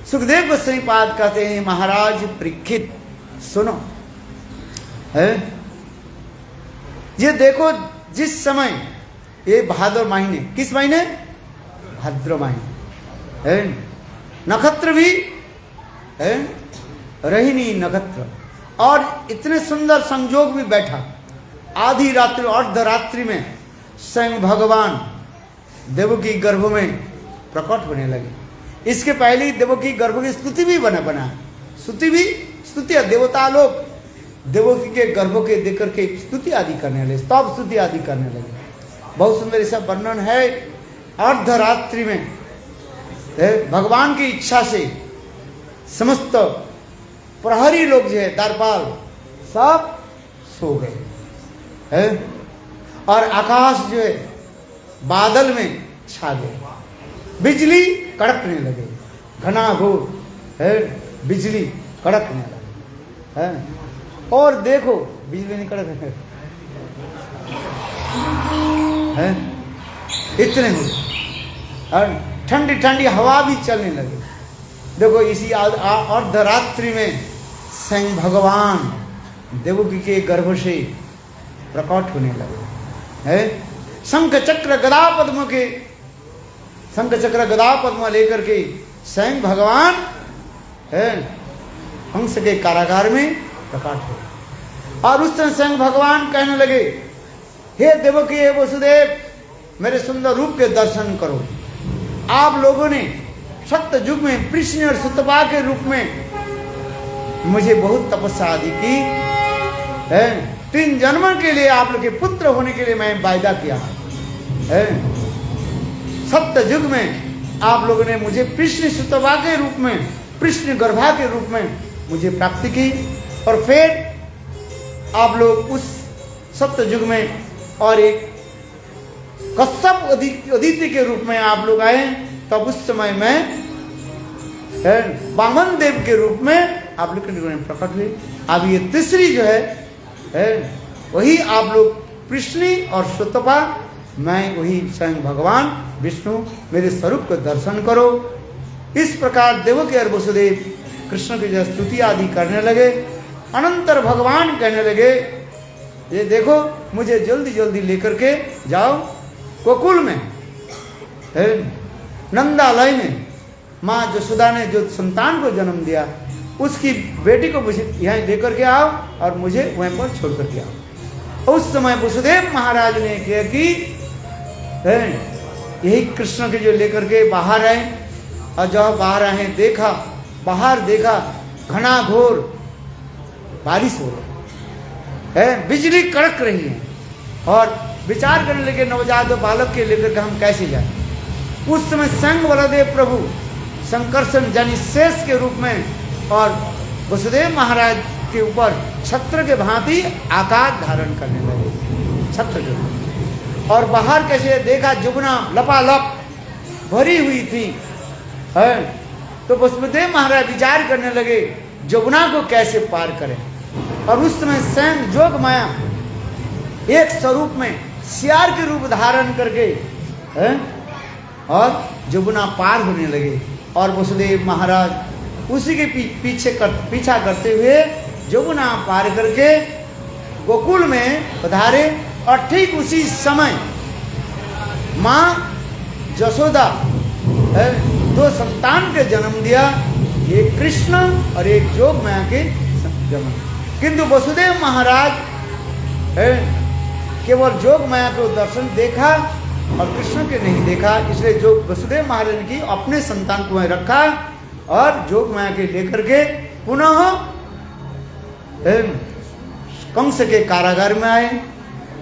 सुखदेव गोस्वामी पाद कहते हैं, महाराज परीक्षित सुनो है, ये देखो जिस समय ये भाद्र महीने, किस महीने? भाद्र महीने है, नक्षत्र भी है रोहिणी नक्षत्र, और इतने सुंदर संयोग भी बैठा। आधी रात्रि अर्धरात्रि में स्वयं भगवान देवकी गर्भ में प्रकट होने लगे। इसके पहले देवकी गर्भ की स्तुति भी बना स्तुति देवता लोग देवकी के गर्भ के देख करके स्तुति आदि करने लगे, स्तव स्तुति आदि करने लगे। बहुत सुंदर इसका वर्णन है। अर्धरात्रि में भगवान की इच्छा से समस्त प्रहरी लोग जो है, द्वारपाल सब सो गए है, और आकाश जो है बादल में छा गए, बिजली कड़कने लगे, घनाघोर है बिजली कड़कने लगे है। और देखो बिजली नहीं कड़क है, इतने हो, और ठंडी ठंडी हवा भी चलने लगी। देखो इसी अर्धरात्रि में स्वयं भगवान देवकी के गर्भ से प्रकट होने लगे है। शंख चक्र गदा पद्म लेकर के स्वयं भगवान है हंस के कारागार में प्रकट हुए। और उस समय स्वयं भगवान कहने लगे, हे देवकी हे वसुदेव, मेरे सुंदर रूप के दर्शन करो। आप लोगों ने सत्य युग में कृष्ण और सुतपा के रूप में मुझे बहुत तपस्या आदि की है। 3 जन्म के लिए आप लोग के पुत्र होने के लिए मैं वायदा किया है। सत्य युग में आप लोगों ने मुझे कृष्ण सुतपा के रूप में, कृष्ण गर्भा के रूप में मुझे प्राप्ति की, और फिर आप लोग उस सत्य युग में और एक कश्यप अदिति के रूप में आप लोग आए। तब उस समय में वामन देव के रूप में आप लोग के प्रकट हुए। अब ये तीसरी जो है वही आप लोग कृष्ण और सुतपा, मैं वही स्वयं भगवान विष्णु, मेरे स्वरूप को दर्शन करो। इस प्रकार देवकी और वसुदेव कृष्ण की जो स्तुति आदि करने लगे। अनंतर भगवान कहने लगे, ये देखो मुझे जल्दी जल्दी लेकर के जाओ गोकुल में, नंदालय में। माँ जसोदा ने जो संतान को जन्म दिया उसकी बेटी को मुझे यहाँ लेकर के आओ और मुझे वहीं पर छोड़ करके आओ। उस समय वसुदेव महाराज ने किया कि यही कृष्ण के जो लेकर के बाहर आए, और जब बाहर आए देखा, बाहर देखा घना घोर बारिश हो रही है, बिजली कड़क रही है, और विचार करने लगे नवजात बालक के लेकर के हम कैसे जाएं। उस समय स्वयं बलदेव प्रभु संकर्षण यानी शेष के रूप में और वसुदेव महाराज के ऊपर छत्र के भांति आकार धारण करने लगे, छत्र के ऊपर। और बाहर कैसे देखा, जुगना लपालप भरी हुई थी, है। तो वसुदेव महाराज विचार करने लगे जमुना को कैसे पार करें। और उस समय स्वयं जोग माया एक स्वरूप में सियार के रूप धारण करके, है, और जमुना पार होने लगे। और वसुदेव महाराज उसी के पीछा करते हुए जमुना पार करके गोकुल में पधारे। और ठीक उसी समय माँ जसोदा, है, दो संतान के जन्म दिया, एक कृष्ण और एक जोग माया के जन्म। किंतु वसुदेव महाराज, है, केवल जोग माया को दर्शन देखा और कृष्ण के नहीं देखा, इसलिए जो वसुदेव महाराज की अपने संतान को वहीं रखा और जोग माया के लेकर के पुनः कंस के कारागार में आए।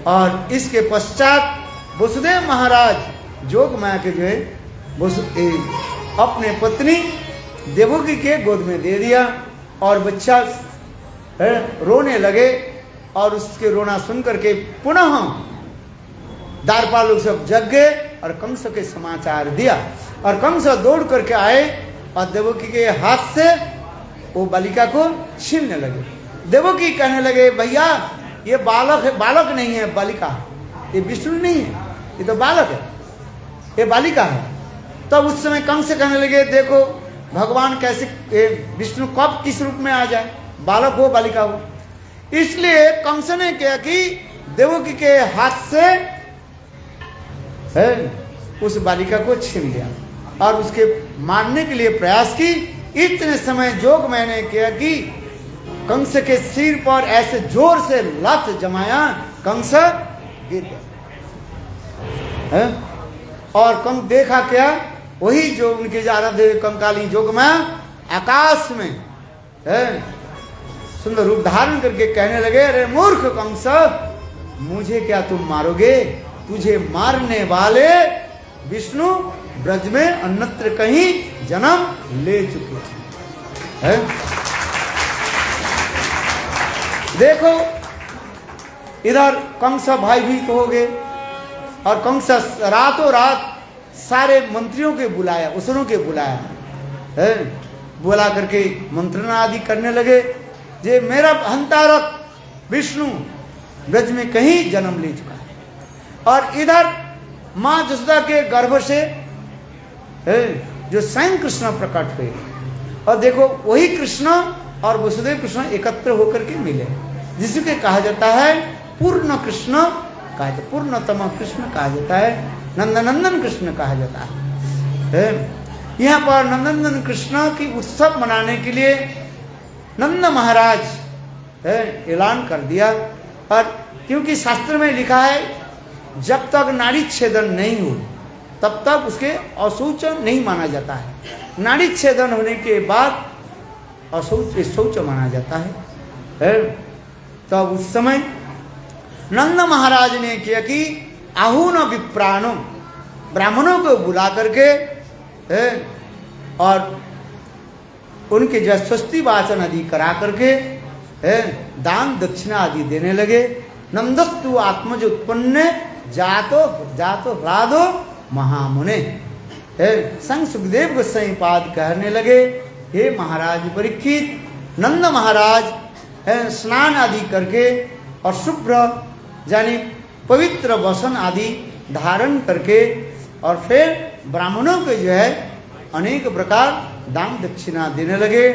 और इसके पश्चात वसुदेव महाराज जोग माया के जो है अपने पत्नी देवकी के गोद में दे दिया, और बच्चा रोने लगे। और उसके रोना सुन करके पुनः द्वारपाल लोग सब जग गए और कंस के समाचार दिया। और कंस दौड़ करके आए और देवकी के हाथ से वो बालिका को छीनने लगे। देवकी कहने लगे भैया ये बालक है, बालक नहीं है, बालिका है, ये विष्णु नहीं है, ये तो बालक है, ये बालिका है। तब उस समय कंस कहने लगे देखो भगवान कैसे, विष्णु कब किस रूप में आ जाए, बालक हो बालिका हो। इसलिए कंस ने क्या कि देवकी के हाथ से, है, उस बालिका को छीन लिया और उसके मारने के लिए प्रयास की। इतने समय जोग मैंने किया कि कंस के सिर पर ऐसे जोर से लात जमाया, कंस गिर गया। और कंस देखा क्या, वही जो उनके आराध्य कंकाली जोग माया आकाश में, है, सुंदर रूप धारण करके कहने लगे अरे मूर्ख कंस, मुझे क्या तुम मारोगे, तुझे मारने वाले विष्णु ब्रज में अन्यत्र कहीं जन्म ले चुके हैं। देखो इधर कंस भयभीत हो गए और कंस रातों रात सारे मंत्रियों के बुलाया, उसरों के बुलाया, है, बुला करके मंत्रणा आदि करने लगे जे मेरा हंतारक विष्णु ब्रज में कहीं जन्म ले चुका है। और इधर माँ जसोदा के गर्भ से, है, जो स्वयं कृष्ण प्रकट हुए, और देखो वही कृष्ण और वसुदेव कृष्ण एकत्र होकर के मिले, जिसके कहा जाता है पूर्ण कृष्ण, कहा जाता पूर्णतम कृष्ण कहा जाता है, नंदनंदन कृष्ण कहा जाता है। यहाँ पर नंदनंदन कृष्ण की उत्सव मनाने के लिए नंद महाराज, है, ऐलान कर दिया। और क्योंकि शास्त्र में लिखा है जब तक नाड़ी छेदन नहीं हो तब तक उसके अशौच नहीं माना जाता है, नाड़ी छेदन होने के बाद शौच माना जाता है। तब उस समय नंद महाराज ने किया कि आहून विप्राणो, ब्राह्मणों को बुला करके, है, और उनके जो स्वस्ति वाचन आदि करा करके, है, दान दक्षिणा आदि देने लगे। नंदस्तु आत्मज उत्पन्न जातो जातो राधो महामुने, है, संग सुखदेव गोसाई पाद कहने लगे हे महाराज परीक्षित, नंद महाराज, है, स्नान आदि करके और शुभ्र यानी पवित्र वसन आदि धारण करके और फिर ब्राह्मणों के जो है अनेक प्रकार दान दक्षिणा देने लगे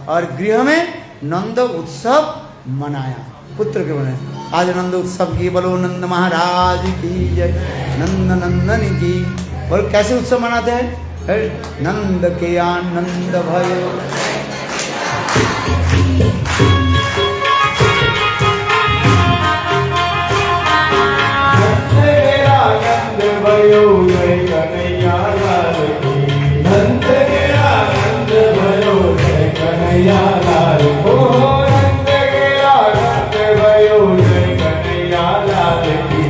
और गृह में नंद उत्सव मनाया, पुत्र के बने। आज नंद उत्सव की बोलो नंद महाराज की जय, नंद नंदन की। बोल कैसे उत्सव मनाते हैं, नंद के आनंद भयो, नंद भयो जय कन्हैया लाल की, नंद के लाल हो नंद गेला नंद भयो जय कन्हैया लाल की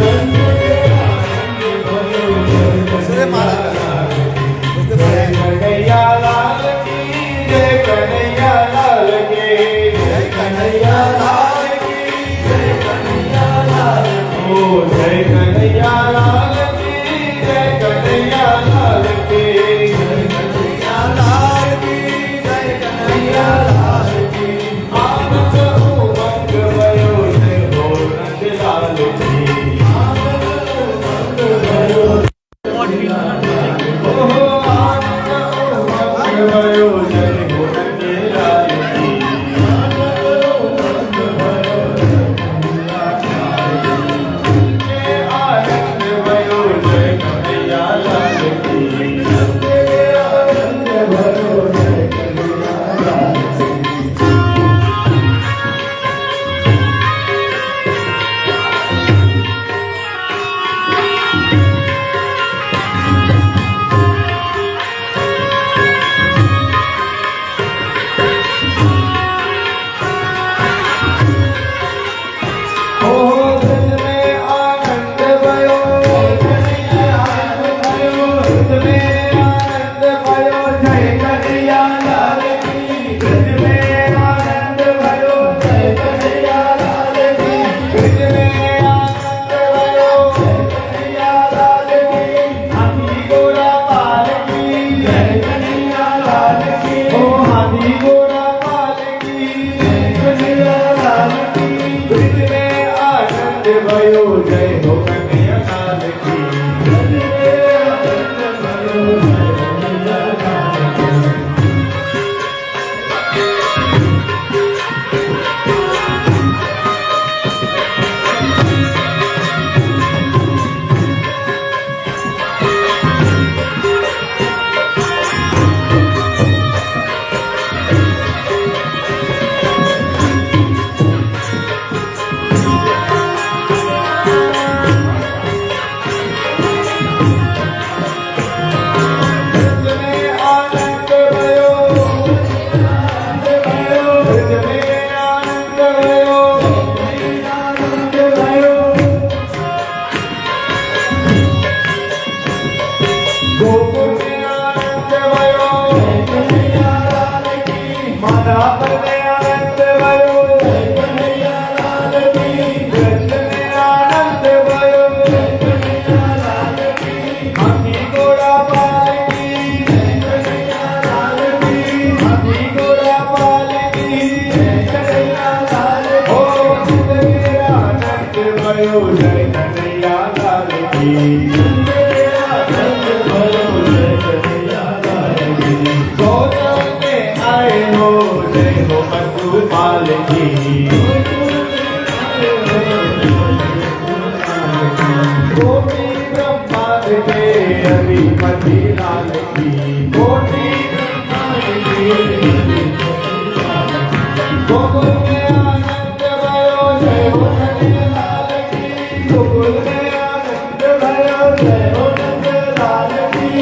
नंद गेला नंद भयो जय कन्हैया लाल की जय कन्हैया लाल की जय कन्हैया लाल की जय कन्हैया लाल की जय कन्हैया लाल की ओ जय कन्हैया लाल की जय कन्हैया लाल की जय कन्हैया लाल की जय कन्हैया लाल की आनंद उमंग भयो जय हो नंद लाल की आनंद उमंग भयो ओहो आनंद उमंग भयो जय हो नंद लाल की आनंद उमंग भयो जय आनंद भयो जय कन्हैया लाल की जय आनंद भयो जय कन्हैया लाल की ओहो दिल में आनंद भयो कन्हैया आनंद भयो दिल में आनंद भयो जय कन्हैया लाल की दिल में आनंद भयो जय कन्हैया लाल की दिल में आनंद भयो जय कन्हैया लाल की हाथी घोड़ा पाल की जय कन्हैया लाल की ओ हाथी घोड़ा पाल की जय कन्हैया लाल की दिल में आनंद भयो जय हो कन्हैया लाल की दिल में आनंद भयो जय कन्हैया लाल की दिल में आनंद भयो आनंद भयो दिल में आनंद भयो आनंद भयो गोकुल में आनंद भयो कन्हैया लाल की माधव में आनंद भयो कन्हैया लाल की कृष्ण में आनंद भयो कन्हैया लाल की हाथी घोड़ा पाल की कन्हैया लाल की हाथी घोड़ा पाल की कन्हैया लाल हो दिल में आनंद भयो जय कन्हैया लाल की दिल में आनंद भयो जय कन्हैया लाल की गोकुल में आए हो जय हो मधुपाल की कोटि ब्रह्मांड के अधिपति लाल की कोटि ब्रह्मांड के गोकुल में आनंद भयो जय हो नंद लाल की गोकुल में आनंद भयो जय हो नंद लाल की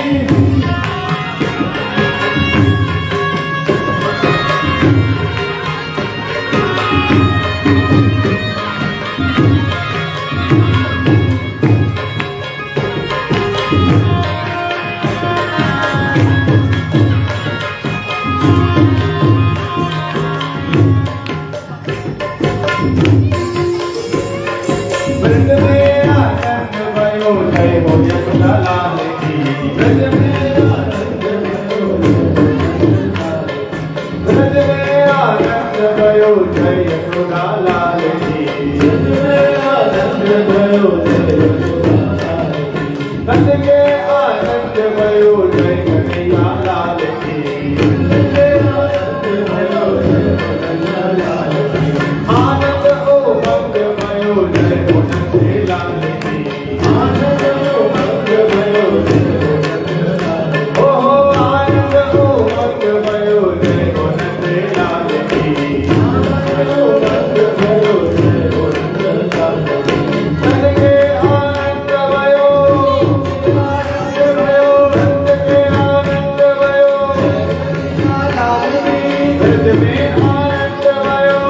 आनंद भयो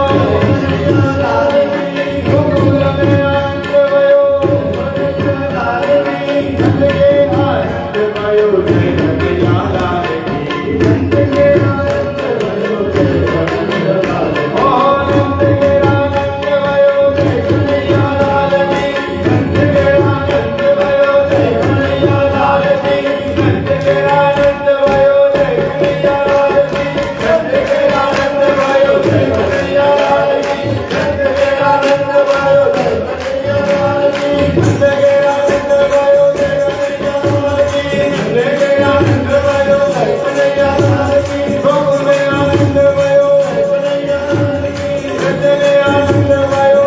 गोकुल में आनंद भयो नंद के आनंद भयो जय कन्हैया लाल की नंद के आनंद भयो जय कन्हैया लाल की ओ नंद के आनंद भयो जय कन्हैया लाल की नंद के आनंद भयो जय कन्हैया लाल की नंद के आनंद भयो जय कन्हैया लाल की नंद के आनंद भयो जय कन्हैया लाल की नंद के आनंद भयो जय कन्हैया लाल की नंद के आनंद भयो जय कन्हैया लाल की नंद के आनंद भयो जय कन्हैया लाल की गोकुल में आनंद भयो जय कन्हैया लाल की नंद के आनंद भयो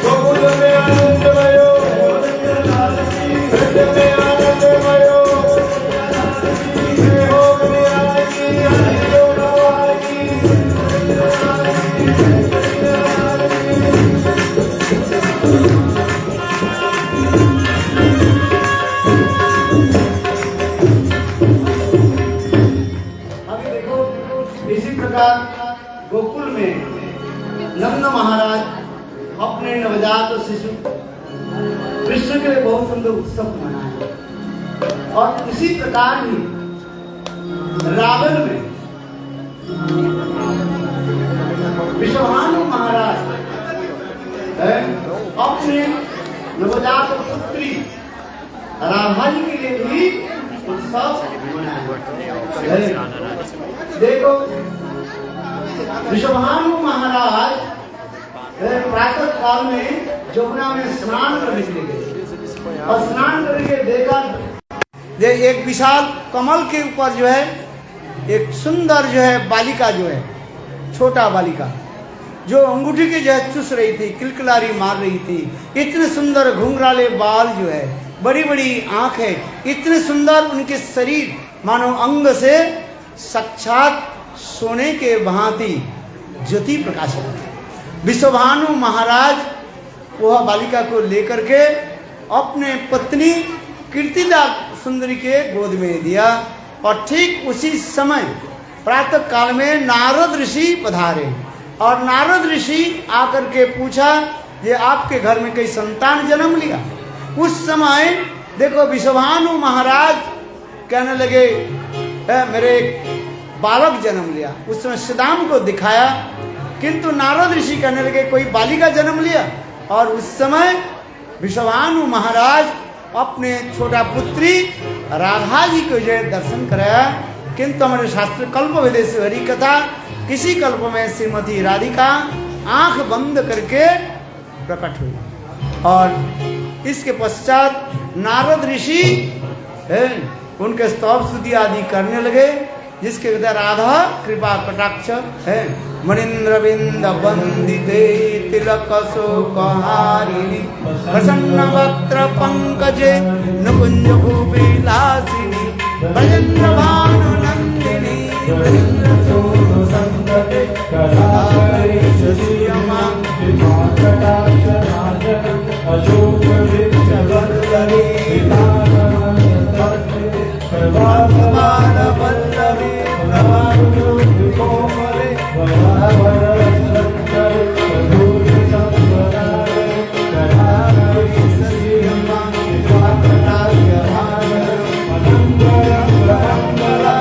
गोकुल में आनंद भयो जय कन्हैया लाल की नंद के आनंद भयो जय हो कन्हैया की आनंद लाल की अभी देखो इसी प्रकार गोकुल में नंद महाराज अपने नवजात शिशु कृष्ण के लिए बहुत सुंदर उत्सव मनाए और इसी प्रकार ही रावण में विश्वभानु महाराज अपने नवजात पुत्री राधा जी के लिए भी उत्सव मनाए। देखो विश्वभानु महाराज प्रातः काल में जमुना में स्नान करने के लिए गए और स्नान करके देखा एक विशाल कमल के ऊपर जो है एक सुंदर जो है बालिका जो है छोटा बालिका जो अंगूठी के जो है चुस रही थी, किलकिलारी मार रही थी। इतने सुंदर घुंघराले बाल जो है, बड़ी बड़ी आंख है, इतने सुंदर उनके शरीर मानो अंग से साक्षात सोने के भांति ज्योति प्रकाशित है। विश्वभानु महाराज वह बालिका को लेकर के अपने पत्नी कीर्तिदा सुंदरी के गोद में दिया और ठीक उसी समय प्रातः काल में नारद ऋषि पधारे और नारद ऋषि आकर के पूछा ये आपके घर में कई संतान जन्म लिया। उस समय देखो विश्वभानु महाराज कहने लगे मेरे एक बालक जन्म लिया। उस समय श्रीदाम को दिखाया किंतु नारद ऋषि कहने लगे कोई बालिका जन्म लिया। और उस समय विश्वभानु महाराज अपने छोटा पुत्री राधा जी को जो दर्शन कराया। किंतु हमारे शास्त्र कल्प विदेश हरि कथा किसी कल्प में श्रीमती राधिका आंख बंद करके प्रकट हुई और इसके पश्चात नारद ऋषि उनके स्तव स्तुति आदि करने लगे जिसके विदा राधा कृपा कटाक्ष है। मणिन्द्र बिंद वंदिते तिलक शोकहारिणी प्रसन्न वक्त्र पंकजे नुकुंज भूविलासिनी ब्रजेन्द्र भानु नंदिनी ब्रजेन्द्र सोनु संतते कलाकरी शशियमा कटाक्ष नाजन अशोक वृक्ष वल्लरी प्रभातमान वल्लभी प्रभातोज्ज्वल कोमले वरावरण शंकर मधुर संवराय कलाकरी शशियमा कटाक्ष नाजन अनंतरं ब्रह्मला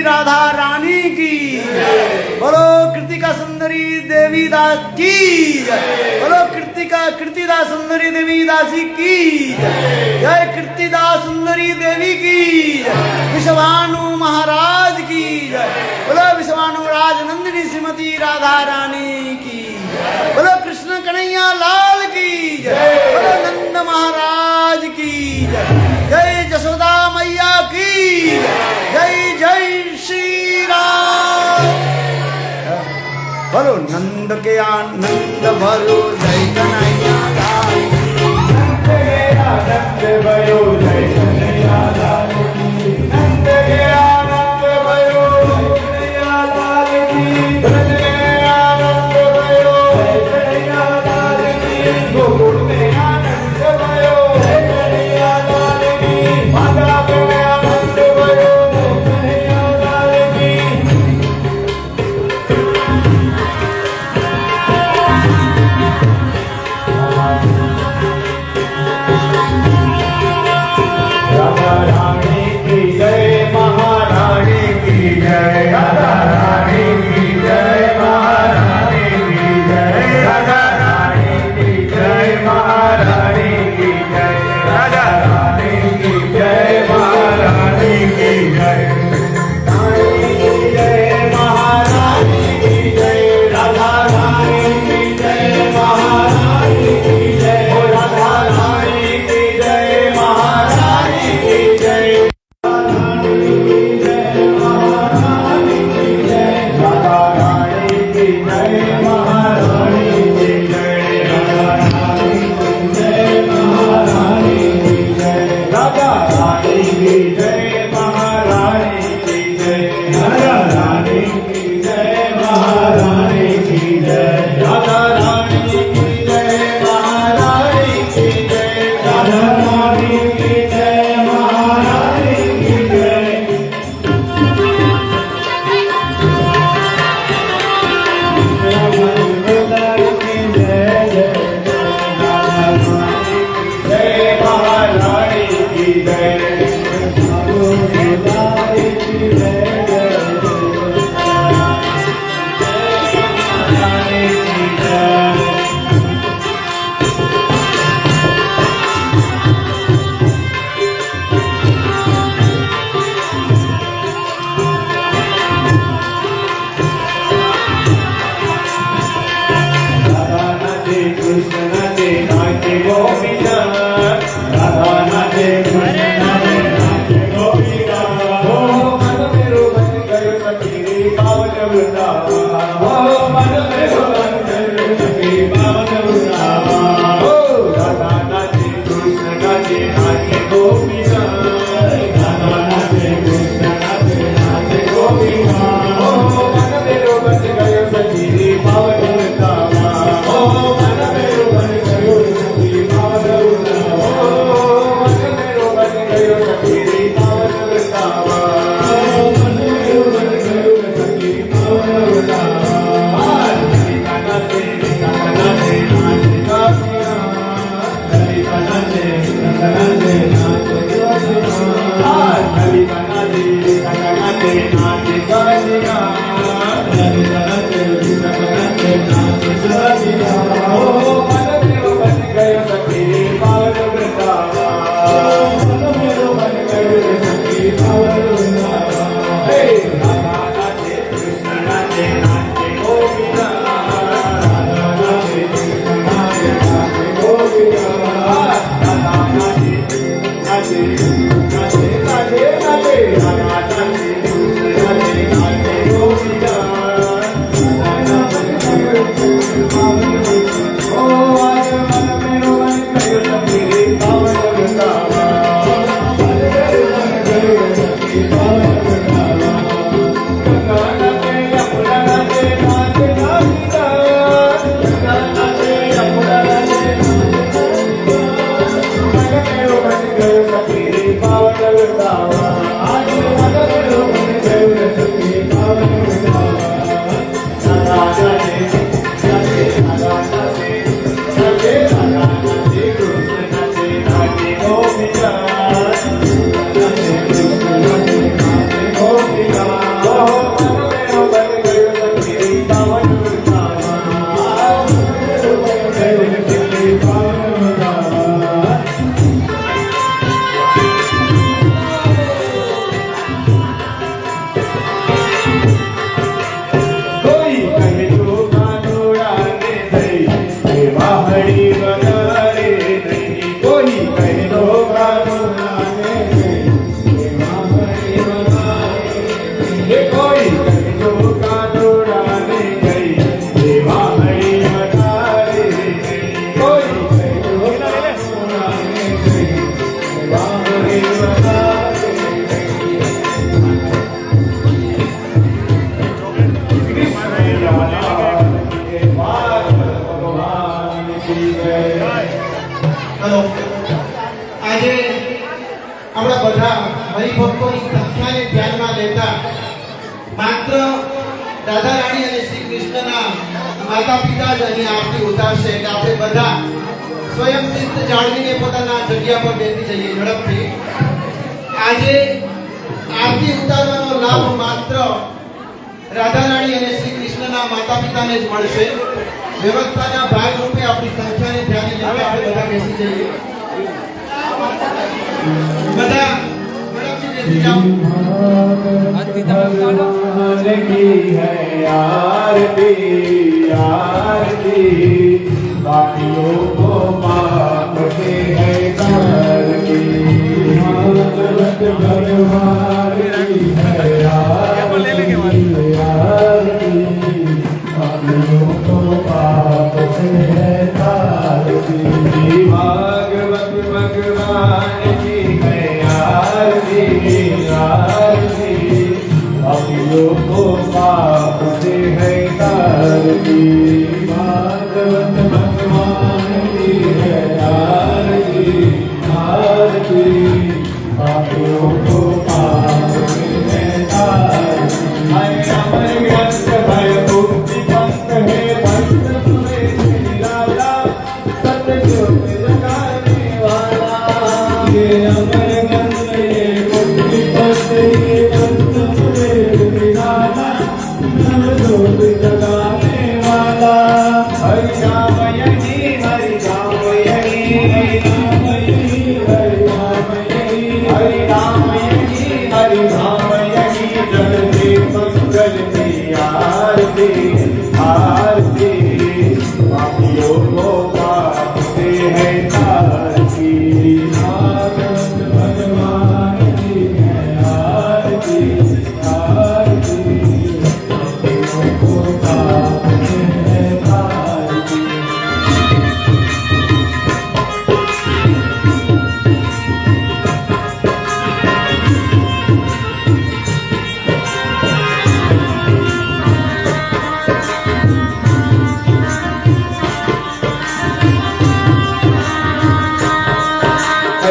राधा रानी की बोलो कृतिका सुंदरी देवी दास की बोलो कृतिदास सुंदरी देवी दासी की जय कृतिदास सुंदरी देवी की विश्वानु महाराज की बोलो विश्वानु राज नंदिनी श्रीमती राधा रानी की बोलो कृष्ण कन्हैया लाल की बोलो नंद महाराज की जय जसोदा मैया की जय जय श्री राम बोलो नंद के आनंद भरो जय कन्हैया लाल नंद के आनंद भयो जय कन्हैया लाल की नंद के आनंद भयो जय कन्हैया लाल की नंद के आनंद भयो जय कन्हैया लाल की गोकुल में आनंद भयो जय कन्हैया लाल की माता में आनंद भयो जय कन्हैया लाल की राधा रानी की जय महारानी की जय राधा रानी की जय महारानी की जय राधा रानी की जय महारानी की जय राधा रानी की जय महारानी की जय रानी की जय महारानी की जय राधा रानी की जय महारानी की जय ओ राधा रानी की जय महारानी की जय राधा रानी की जय महारानी की जय महारानी की जय राधा रानी की जय महारानी की जय राधा रानी की जय महारानी की जय राधा रानी की जय महारानी की जय राधा रानी की जय महारानी की जय राधा रानी की जय महारानी की जय जय महारानी की राधा नाचे कृष्ण नाचे नाचे गोपिका राधा नाचे कृष्ण नाचे नाचे गोपिका हो मन मेरो बन गयो सखी पावन वृंदावन हो मन मेरो बन गयो सखी पावन वृंदावन हो राधा नाचे कृष्ण नाचे नाचे गोपिका राधा नाचे कृष्ण नाचे नाचे गोपिका हो मन मेरो बन गयो सखी पावन वृंदावन हो मन मेरो बन गयो सखी पावन वृंदावन हो मन मेरो बन गयो सखी पावन वृंदावन हो मन मेरो बन गयो सखी पावन वृंदावन ललिता नाचे नाचे गोपिया ललिता नाचे नाचे गोपिया ललिता नाचे नाचे गोपिया ललिता नाचे नाचे गोपिया हो मन मेरो बन गयो सखी पावन वृंदावन मन मेरो बन गयो सखी पावन वृंदावन हे राधा नाचे कृष्ण नाचे नाचे गोपिया राधा नाचे कृष्ण नाचे नाचे गोपिया राधा नाचे नाचे नाचे नाचे नाचे राधा नाचे कृष्ण नाचे नाचे गोपिया राधा नाचे कृष्ण पावन वृंदावन હરિભક્તોની સંખ્યાને ધ્યાનમાં લેતા માત્ર રાધા રાણી અને શ્રી કૃષ્ણના માતા પિતા જ અહીં આરતી ઉતારશે એટલે આપણે બધા સ્વયં શિસ્ત જાળવીને પોતાના જગ્યા પર બેસી જઈએ ઝડપથી. આજે આરતી ઉતારવાનો લાભ માત્ર રાધા રાણી અને શ્રી કૃષ્ણના માતા પિતાને જ મળશે. વ્યવસ્થાના ભાગ રૂપે આપણી સંખ્યાને ધ્યાને લેતા આપણે બધા બેસી જઈએ. બધા ઝડપથી બેસી જાઓ. भगवान की है आरती आरती पापियों को पाप से है करती भगवत भगवान की है आरती आरती पापियों को पाप से है करती भागवत भगवान की है आरती आरती पापियों को पाप से है तारती भागवत भगवान की है आरती आरती पापियों को पाप से है तारती हाय अमर ग्रंथ भय मुक्ति पंथ है पंथ सुरेश निराला सत्य ज्योत जगाने वाला ये अमर ग्रंथ ये मुक्ति पंथ ये पंथ सुरेश निराला ज्योत जगाने वाला हरि राम यही हरि राम यही हरि राम यही हरि राम यही हरि राम यही हरि राम यही जगते मंगल की आरती आरती पापियों को पाप से है तारती भागवत भगवान की है आरती आरती पापियों को पाप से है तारती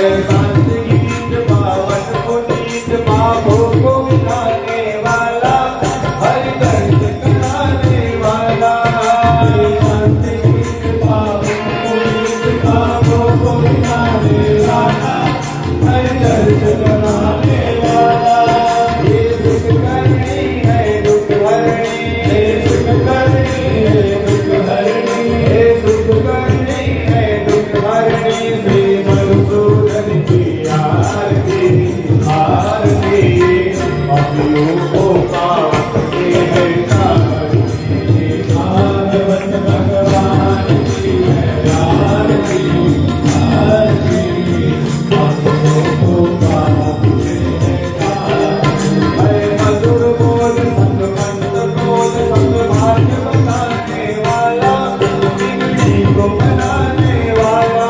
गीत पावन पुनीत पापों को मिटाने वाला हरि दर्द कराने वाला गीत पावन पुनीत पापों को मिटाने वाला हरि दर्द कराने वाला ये दुख करनी है दुख हरणी ये दुख करनी है दुख हरणी ये दुख करनी है दुख हरणी श्री मधुसूदन की आरती आरती पापियों को पाप से है तारती भागवत भगवान की है आरती आरती पापियों को पाप से है तारती हरे मधुर बोल संग मंद बोल संग भाग्य बताने वाला बिगड़ी को बनाने वाला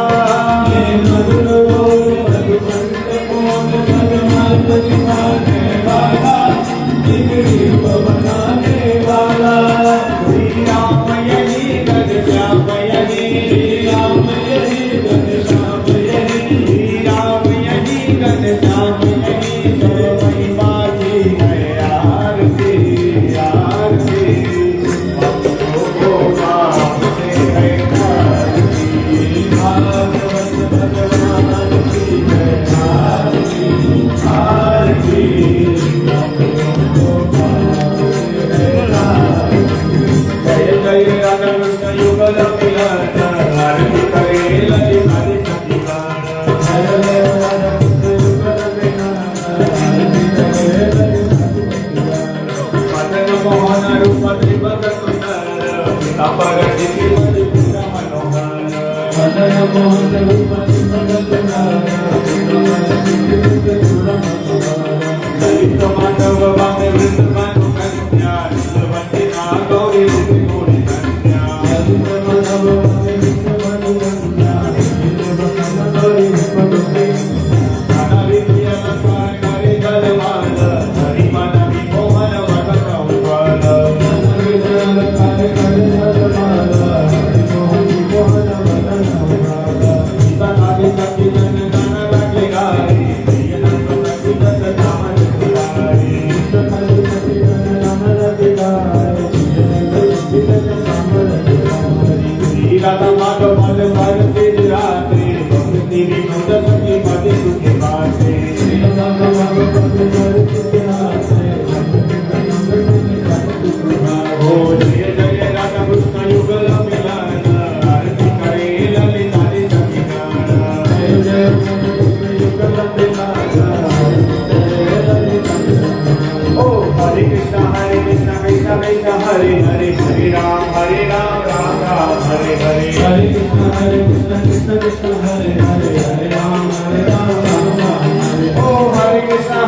ये मधुर बोल भगवंत बोल भगवान दिखाने वाला बिगड़ी को बनाने वाला श्री राम यही घन श्याम यही श्री राम यही घन श्याम यही श्री राम यही घन श्याम यही सब महिमा की है आरती आरती भक्तों को पाप से है तारती भागवत भगवान की है आरती आरती भक्तों को पाप से है तारती जय जय राधा कृष्ण युगल मिलन आरती करे ललित हरि प्रतिमान जय जय राधा कृष्ण युगल मिलन आरती करे ललित हरि प्रतिमान मदन मोहन रूप त्रिभुवन सुंदर अपर दिव्य मधुर मनोहर मदन मोहन रूप त्रिभुवन सुंदर ललित माधव बामे वृंद मनु कन्या वंदे गौरी गौरी कन्या ललित माधव बामे वृंद मनु कन्या गौरी गौरी नाना विद्य लंकार करे जलवाल हरि मन विमोहन वट कौवाल नाना विद्य लंकार करे जलवाल हरि मोहन विमोहन वट कौवाल सीता नारी सखी जन गण रखे गारी प्रिय नंद सखी जन गाता माधव पद पार्वती रात्रि भक्ति विनोद सखी पद सुखी बाते गाता माधव पद पार्वती रात्रि ओ जय जय राधा कृष्ण युगल मिलन आरती करे ललिता सखी गाना जय जय कृष्ण युगल मिलन ओ हरे कृष्ण कृष्ण कृष्ण हरे हरे हरे राम राम राम हरे हरे हरे कृष्ण कृष्ण हरे हरे राम राम राम ओ हरे कृष्ण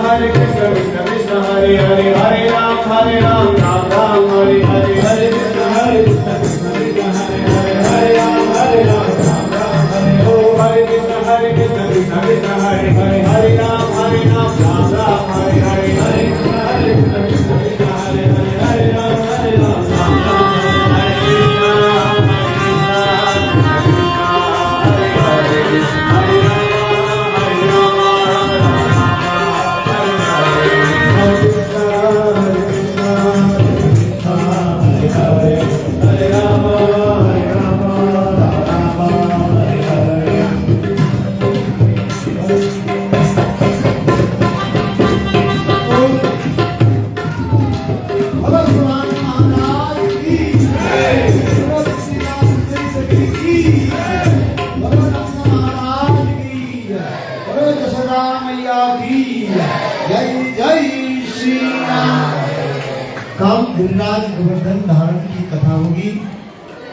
कृष्ण हरे हरे राम राम हरे हरे हरे कृष्ण कृष्ण हरे राम राम ओ हरे कृष्ण कृष्ण हरे राम राम हरे हरे कल गिरिराज गोवर्धन धारण की कथा होगी।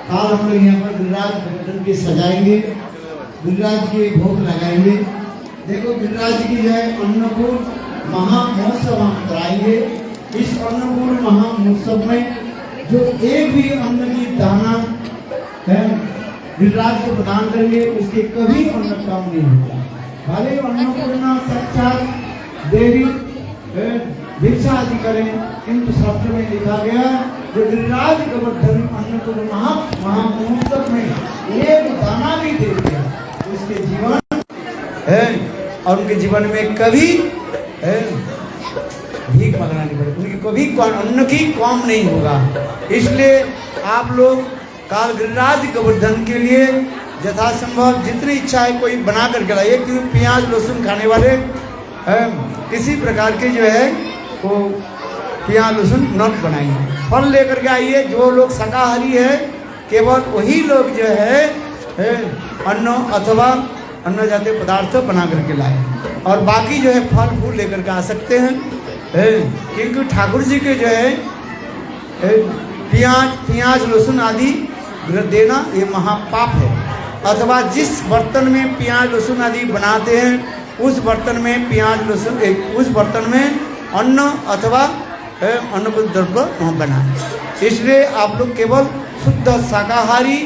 कल हम लोग यहाँ पर गिरिराज गोवर्धन के सजाएंगे, गिरिराज के भोग लगाएंगे। देखो गिरिराज की जो है अन्नकूट महामहोत्सव हम कराएंगे। इस अन्नकूट महामहोत्सव में जो एक भी अन्न की दाना है गिरिराज को प्रदान करेंगे उसके कभी अन्न कम नहीं होता। भले अन्नपूर्णा साक्षात देवी भिक्षा आदि करें, किंतु शास्त्र में लिखा गया जो गिरिराज गोवर्धन अन्नकूट महामहोत्सव में एक दाना भी दे दिया उसके जीवन है और उनके जीवन में कभी भीख मांगना नहीं पड़ेगा, उनकी कभी अन्न की कम नहीं होगा। इसलिए आप लोग काल गिरिराज गोवर्धन के लिए यथासंभव जितनी इच्छा है कोई बना करके लाइए, क्योंकि प्याज लहसुन खाने वाले किसी प्रकार के जो है वो प्याज लहसुन न बनाइए। फल लेकर के आइए। जो लोग शाकाहारी है केवल वही लोग जो है अन्न अथवा अन्न जातीय पदार्थ बना करके लाए और बाकी जो है फल फूल लेकर के आ सकते हैं। क्योंकि ठाकुर जी के जो है प्याज लहसुन आदि देना ये महापाप है। अथवा जिस बर्तन में प्याज लहसुन आदि बनाते हैं उस बर्तन में प्याज लहसुन उस बर्तन में अन्न अथवा अन्न को द्रव्य बनाए। इसलिए आप लोग केवल शुद्ध शाकाहारी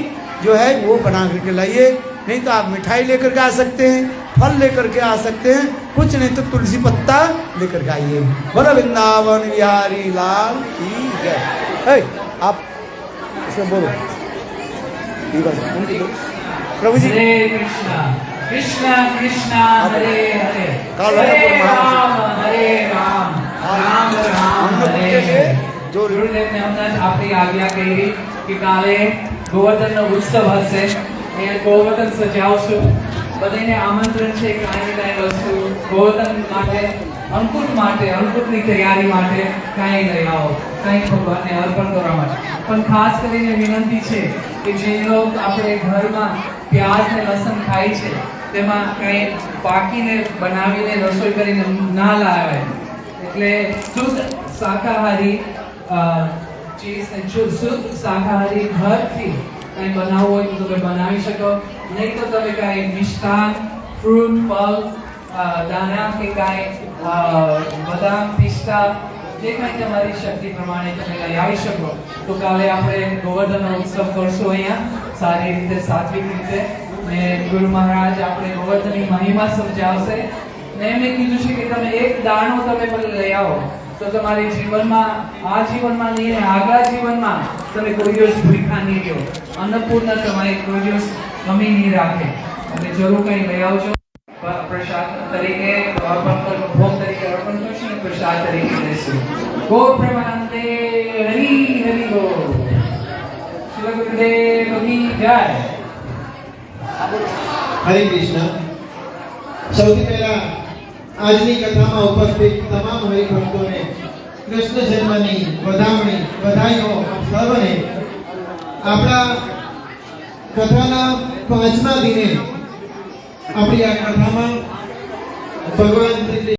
जो है वो बना करके लाइए। नहीं तो आप मिठाई लेकर के आ सकते हैं, फल लेकर के आ सकते हैं, कुछ नहीं तो तुलसी पत्ता लेकर के आइए। बोलो वृंदावन बिहारी लाल की जय। आप इसमें बोलो प्रभु जी। हरे कृष्णा कृष्णा कृष्णा हरे हरे हरे राम राम राम हरे हरे। गुरुदेव ने हमने आपकी आज्ञा कही कि काले गोवर्धन उत्सव हશે એ ગોવર્ધન સજાવશું બધાને આમંત્રણ છે કાંઈ કાંઈ વસ્તુ ગોવર્ધન માટે અંકુટની તૈયારી માટે કાંઈ લઈ આવો, કાંઈ ભગવાનને અર્પણ કરવા માટે। પણ ખાસ કરીને વિનંતી છે કે જે લોક આપણે ઘરમાં પ્યાજ ને લસણ ખાય છે તેમાં કાંઈ પાકીને બનાવીને રસોઈ કરીને ના લાવે। એટલે શુદ્ધ શાકાહારી ચીજ ને શુદ્ધ શાકાહારી ઘરથી कहीं बनाओ हो तो તમે બનાવી શકો। नहीं तो તમે કઈ મિષ્ટાન ફ્રૂટ ફળ દાણા કે કઈ બદામ પિસ્તા જે કઈ તમારી શક્તિ પ્રમાણે તમે લઈ આવી શકો। તો કાલે આપણે ગોવર્ધન ઉત્સવ કરશું અહીંયા સારી રીતે સાત્વિક રીતે ને ગુરુ મહારાજ આપણે ગોવર્ધનની મહિમા સમજાવશે ને એમને કીધું છે કે તમે એક દાણો તમે પણ લઈ આવો તો તમારી જીવનમાં આ જીવનમાં નહીં ને આગલા જીવનમાં તમે કોઈ દિવસ ભૂખા નહીં રહો। अन्नपूर्णा તમારી કોઈ દિવસ કમી નહીં રાખે। એટલે જરૂર કંઈ લઈ આવજો। પ્રસાદ તરીકે અર્પણ કરો, ભોગ તરીકે અર્પણ કરશું ને પ્રસાદ તરીકે લેશું। ગો પ્રેમાનંદે હરિ હરિ ગો। શ્રી ગુરુદેવ की जय। હરે કૃષ્ણ. સૌથી પહેલા આજની કથામાં ઉપસ્થિત તમામ હરિભક્તોને કૃષ્ણ જન્મની વધામણી વધાઈઓ આપ સર્વને. આપણા કથાના 5મા દિને આપણી આ કથામાં ભગવાન શ્રી